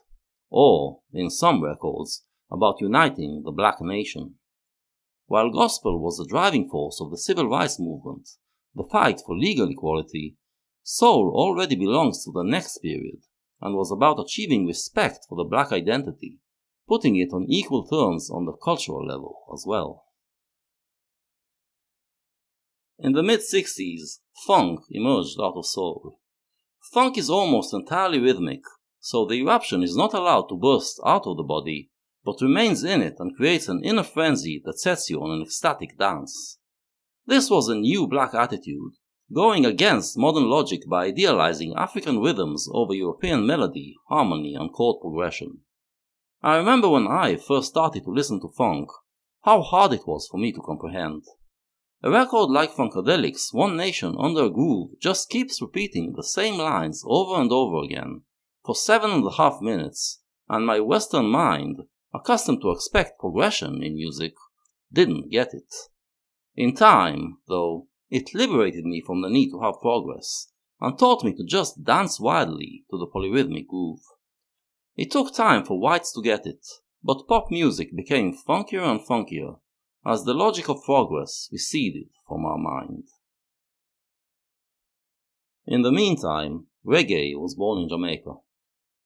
or, in some records, about uniting the black nation. While gospel was the driving force of the civil rights movement, the fight for legal equality, soul already belongs to the next period and was about achieving respect for the black identity, putting it on equal terms on the cultural level as well. In the mid-60s, funk emerged out of soul. Funk is almost entirely rhythmic, so the eruption is not allowed to burst out of the body, but remains in it and creates an inner frenzy that sets you on an ecstatic dance. This was a new black attitude, going against modern logic by idealizing African rhythms over European melody, harmony, and chord progression. I remember when I first started to listen to funk, how hard it was for me to comprehend. A record like Funkadelic's One Nation Under a Groove just keeps repeating the same lines over and over again for 7.5 minutes, and my Western mind, accustomed to expect progression in music, didn't get it. In time, though, it liberated me from the need to have progress, and taught me to just dance wildly to the polyrhythmic groove. It took time for whites to get it, but pop music became funkier and funkier, as the logic of progress receded from our mind. In the meantime, reggae was born in Jamaica.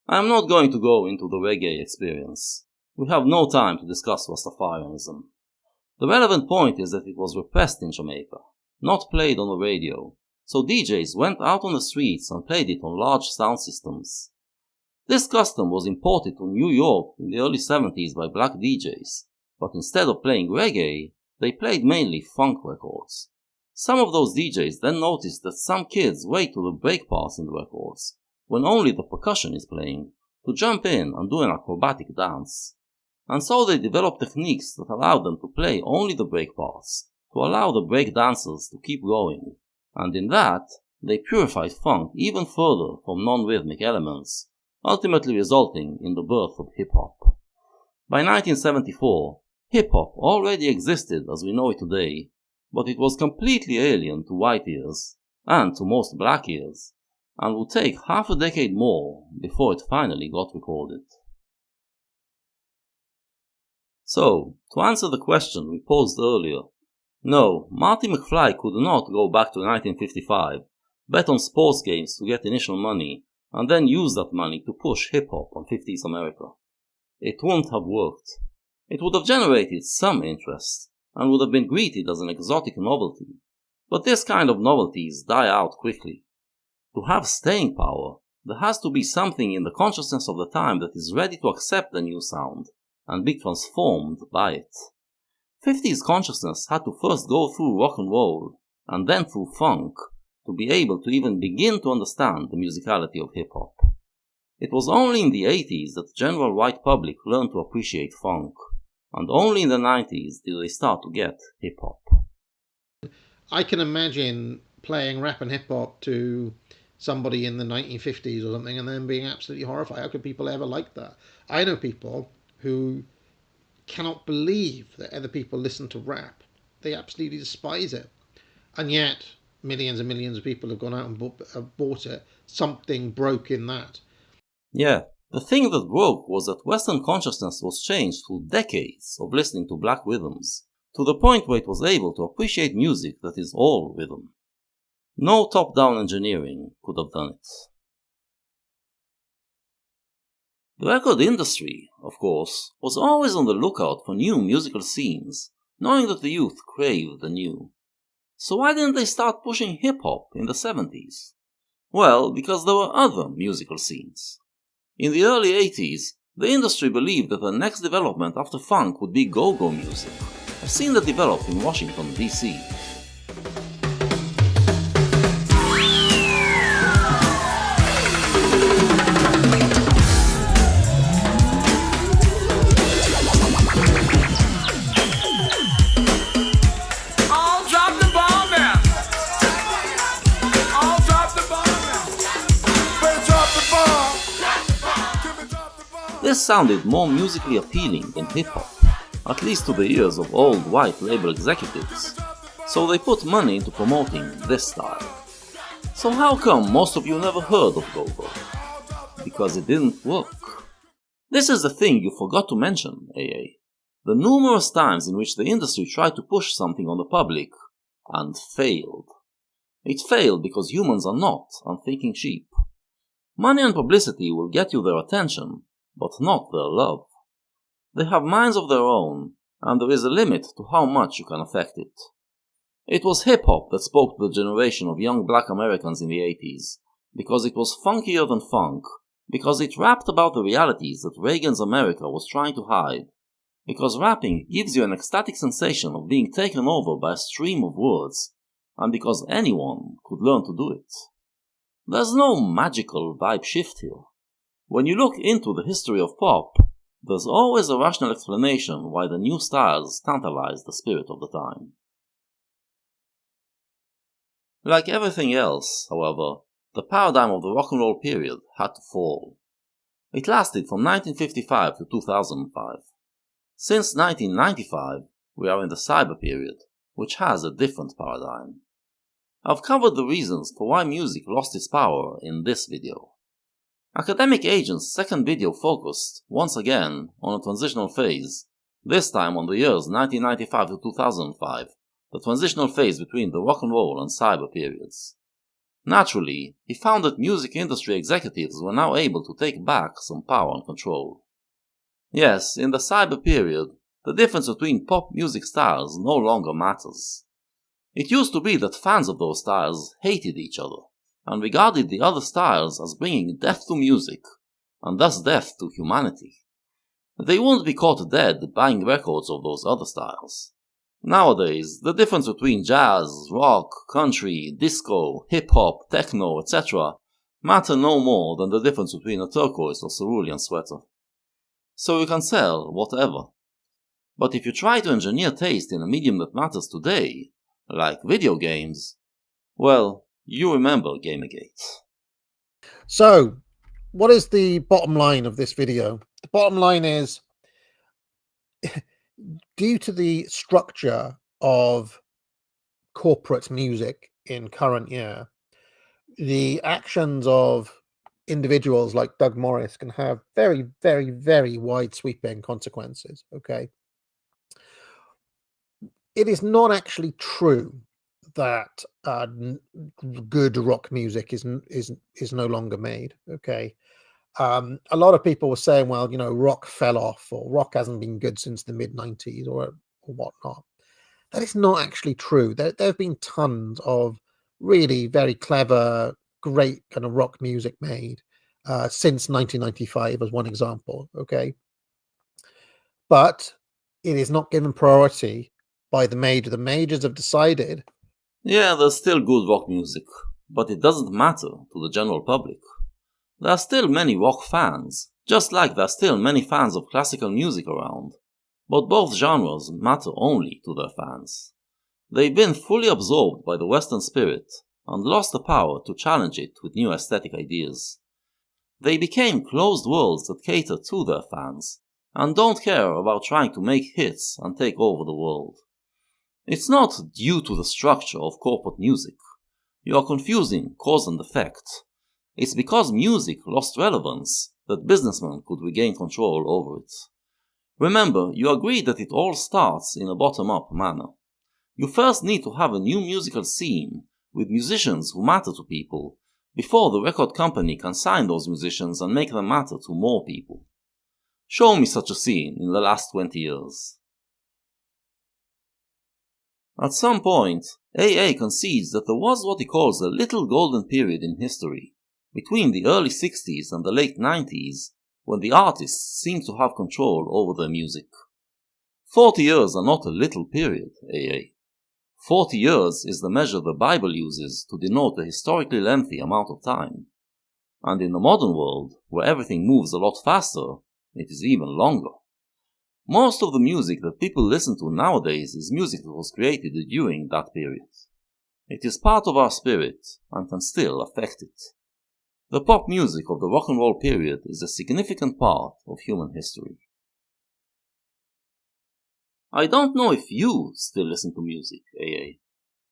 I am not going to go into the reggae experience. We have no time to discuss Rastafarianism. The relevant point is that it was repressed in Jamaica, not played on the radio, so DJs went out on the streets and played it on large sound systems. This custom was imported to New York in the early 70s by black DJs, but instead of playing reggae, they played mainly funk records. Some of those DJs then noticed that some kids wait to the break parts in the records, when only the percussion is playing, to jump in and do an acrobatic dance. And so they developed techniques that allowed them to play only the break parts, to allow the break dancers to keep going, and in that, they purified funk even further from non-rhythmic elements, ultimately resulting in the birth of hip-hop. By 1974, hip-hop already existed as we know it today, but it was completely alien to white ears, and to most black ears, and would take half a decade more before it finally got recorded. So, to answer the question we posed earlier, no, Marty McFly could not go back to 1955, bet on sports games to get initial money, and then use that money to push hip-hop on 50s America. It wouldn't have worked. It would have generated some interest, and would have been greeted as an exotic novelty, but this kind of novelties die out quickly. To have staying power, there has to be something in the consciousness of the time that is ready to accept the new sound, and be transformed by it. 50s consciousness had to first go through rock and roll, and then through funk, to be able to even begin to understand the musicality of hip-hop. It was only in the 80s that the general white public learned to appreciate funk, and only in the 90s did they start to get hip-hop. I can imagine playing rap and hip-hop to somebody in the 1950s or something and then being absolutely horrified. How could people ever like that? I know people who cannot believe that other people listen to rap. They absolutely despise it. And yet, millions and millions of people have gone out and bought it. Something broke in that. Yeah, the thing that broke was that Western consciousness was changed through decades of listening to black rhythms, to the point where it was able to appreciate music that is all rhythm. No top-down engineering could have done it. The record industry, of course, was always on the lookout for new musical scenes, knowing that the youth craved the new. So why didn't they start pushing hip-hop in the 70s? Well, because there were other musical scenes. In the early 80s, the industry believed that the next development after funk would be go-go music, a scene that developed in Washington, D.C. This sounded more musically appealing than hip-hop, at least to the ears of old white label executives, so they put money into promoting this style. So how come most of you never heard of go-go? Because it didn't work. This is the thing you forgot to mention, AA. The numerous times in which the industry tried to push something on the public, and failed. It failed because humans are not unthinking sheep. Money and publicity will get you their attention, but not their love. They have minds of their own, and there is a limit to how much you can affect it. It was hip-hop that spoke to the generation of young black Americans in the 80s, because it was funkier than funk, because it rapped about the realities that Reagan's America was trying to hide, because rapping gives you an ecstatic sensation of being taken over by a stream of words, and because anyone could learn to do it. There's no magical vibe shift here. When you look into the history of pop, there's always a rational explanation why the new styles tantalize the spirit of the time. Like everything else, however, the paradigm of the rock and roll period had to fall. It lasted from 1955 to 2005. Since 1995, we are in the cyber period, which has a different paradigm. I've covered the reasons for why music lost its power in this video. Academic Agent's second video focused, once again, on a transitional phase, this time on the years 1995 to 2005, the transitional phase between the rock and roll and cyber periods. Naturally, he found that music industry executives were now able to take back some power and control. Yes, in the cyber period, the difference between pop music styles no longer matters. It used to be that fans of those styles hated each other, and regarded the other styles as bringing death to music, and thus death to humanity. They wouldn't be caught dead buying records of those other styles. Nowadays, the difference between jazz, rock, country, disco, hip-hop, techno, etc. matter no more than the difference between a turquoise or cerulean sweater. So you can sell whatever. But if you try to engineer taste in a medium that matters today, like video games, well, you remember Gamergate. So, what is the bottom line of this video? The bottom line is, due to the structure of corporate music in current year, the actions of individuals like Doug Morris can have very, very, very wide sweeping consequences. Okay. It is not actually true that good rock music is no longer made. Okay. A lot of people were saying, well, you know, rock fell off, or rock hasn't been good since the mid-90s or whatnot. That is not actually true. There have been tons of really very clever, great kind of rock music made since 1995 as one example. Okay. But it is not given priority by the major. The majors have decided. Yeah, there's still good rock music, but it doesn't matter to the general public. There are still many rock fans, just like there are still many fans of classical music around, but both genres matter only to their fans. They've been fully absorbed by the Western spirit and lost the power to challenge it with new aesthetic ideas. They became closed worlds that cater to their fans and don't care about trying to make hits and take over the world. It's not due to the structure of corporate music. You are confusing cause and effect. It's because music lost relevance that businessmen could regain control over it. Remember, you agreed that it all starts in a bottom-up manner. You first need to have a new musical scene with musicians who matter to people before the record company can sign those musicians and make them matter to more people. Show me such a scene in the last 20 years. At some point, AA concedes that there was what he calls a little golden period in history, between the early 60s and the late 90s, when the artists seemed to have control over their music. 40 years are not a little period, AA. 40 years is the measure the Bible uses to denote a historically lengthy amount of time. And in the modern world, where everything moves a lot faster, it is even longer. Most of the music that people listen to nowadays is music that was created during that period. It is part of our spirit and can still affect it. The pop music of the rock and roll period is a significant part of human history. I don't know if you still listen to music, AA.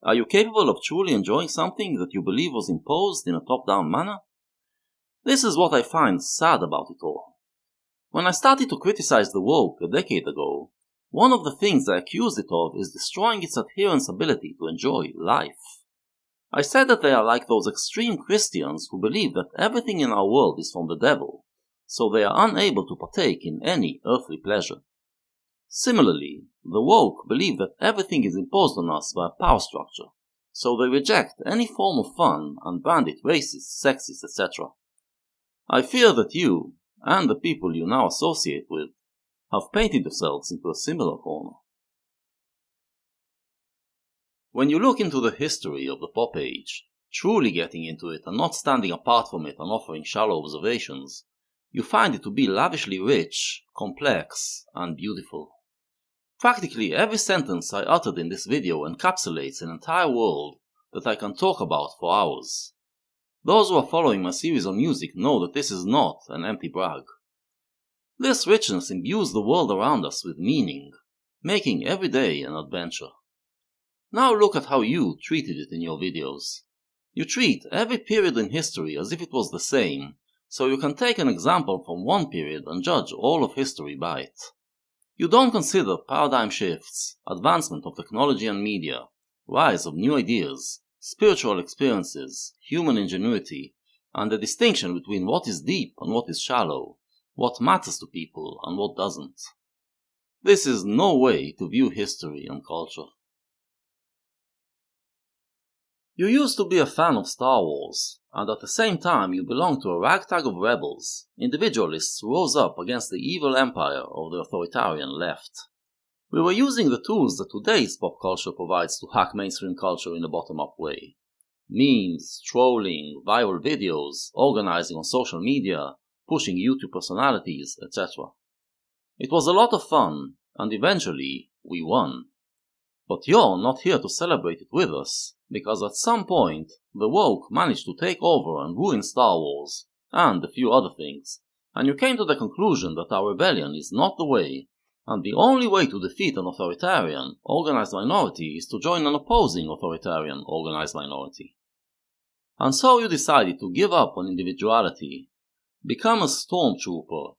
Are you capable of truly enjoying something that you believe was imposed in a top-down manner? This is what I find sad about it all. When I started to criticize the woke a decade ago, one of the things I accused it of is destroying its adherents' ability to enjoy life. I said that they are like those extreme Christians who believe that everything in our world is from the devil, so they are unable to partake in any earthly pleasure. Similarly, the woke believe that everything is imposed on us by a power structure, so they reject any form of fun and brand it racist, sexist, etc. I fear that you, and the people you now associate with, have painted yourselves into a similar corner. When you look into the history of the pop age, truly getting into it and not standing apart from it and offering shallow observations, you find it to be lavishly rich, complex, and beautiful. Practically every sentence I uttered in this video encapsulates an entire world that I can talk about for hours. Those who are following my series on music know that this is not an empty brag. This richness imbues the world around us with meaning, making every day an adventure. Now look at how you treated it in your videos. You treat every period in history as if it was the same, so you can take an example from one period and judge all of history by it. You don't consider paradigm shifts, advancement of technology and media, rise of new ideas, spiritual experiences, human ingenuity, and the distinction between what is deep and what is shallow, what matters to people and what doesn't. This is no way to view history and culture. You used to be a fan of Star Wars, and at the same time you belonged to a ragtag of rebels, individualists who rose up against the evil empire of the authoritarian left. We were using the tools that today's pop culture provides to hack mainstream culture in a bottom-up way. Memes, trolling, viral videos, organizing on social media, pushing YouTube personalities, etc. It was a lot of fun, and eventually we won. But you're not here to celebrate it with us, because at some point, the woke managed to take over and ruin Star Wars, and a few other things, and you came to the conclusion that our rebellion is not the way, and the only way to defeat an authoritarian, organized minority is to join an opposing authoritarian, organized minority. And so you decided to give up on individuality, become a stormtrooper,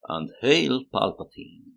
and hail Palpatine.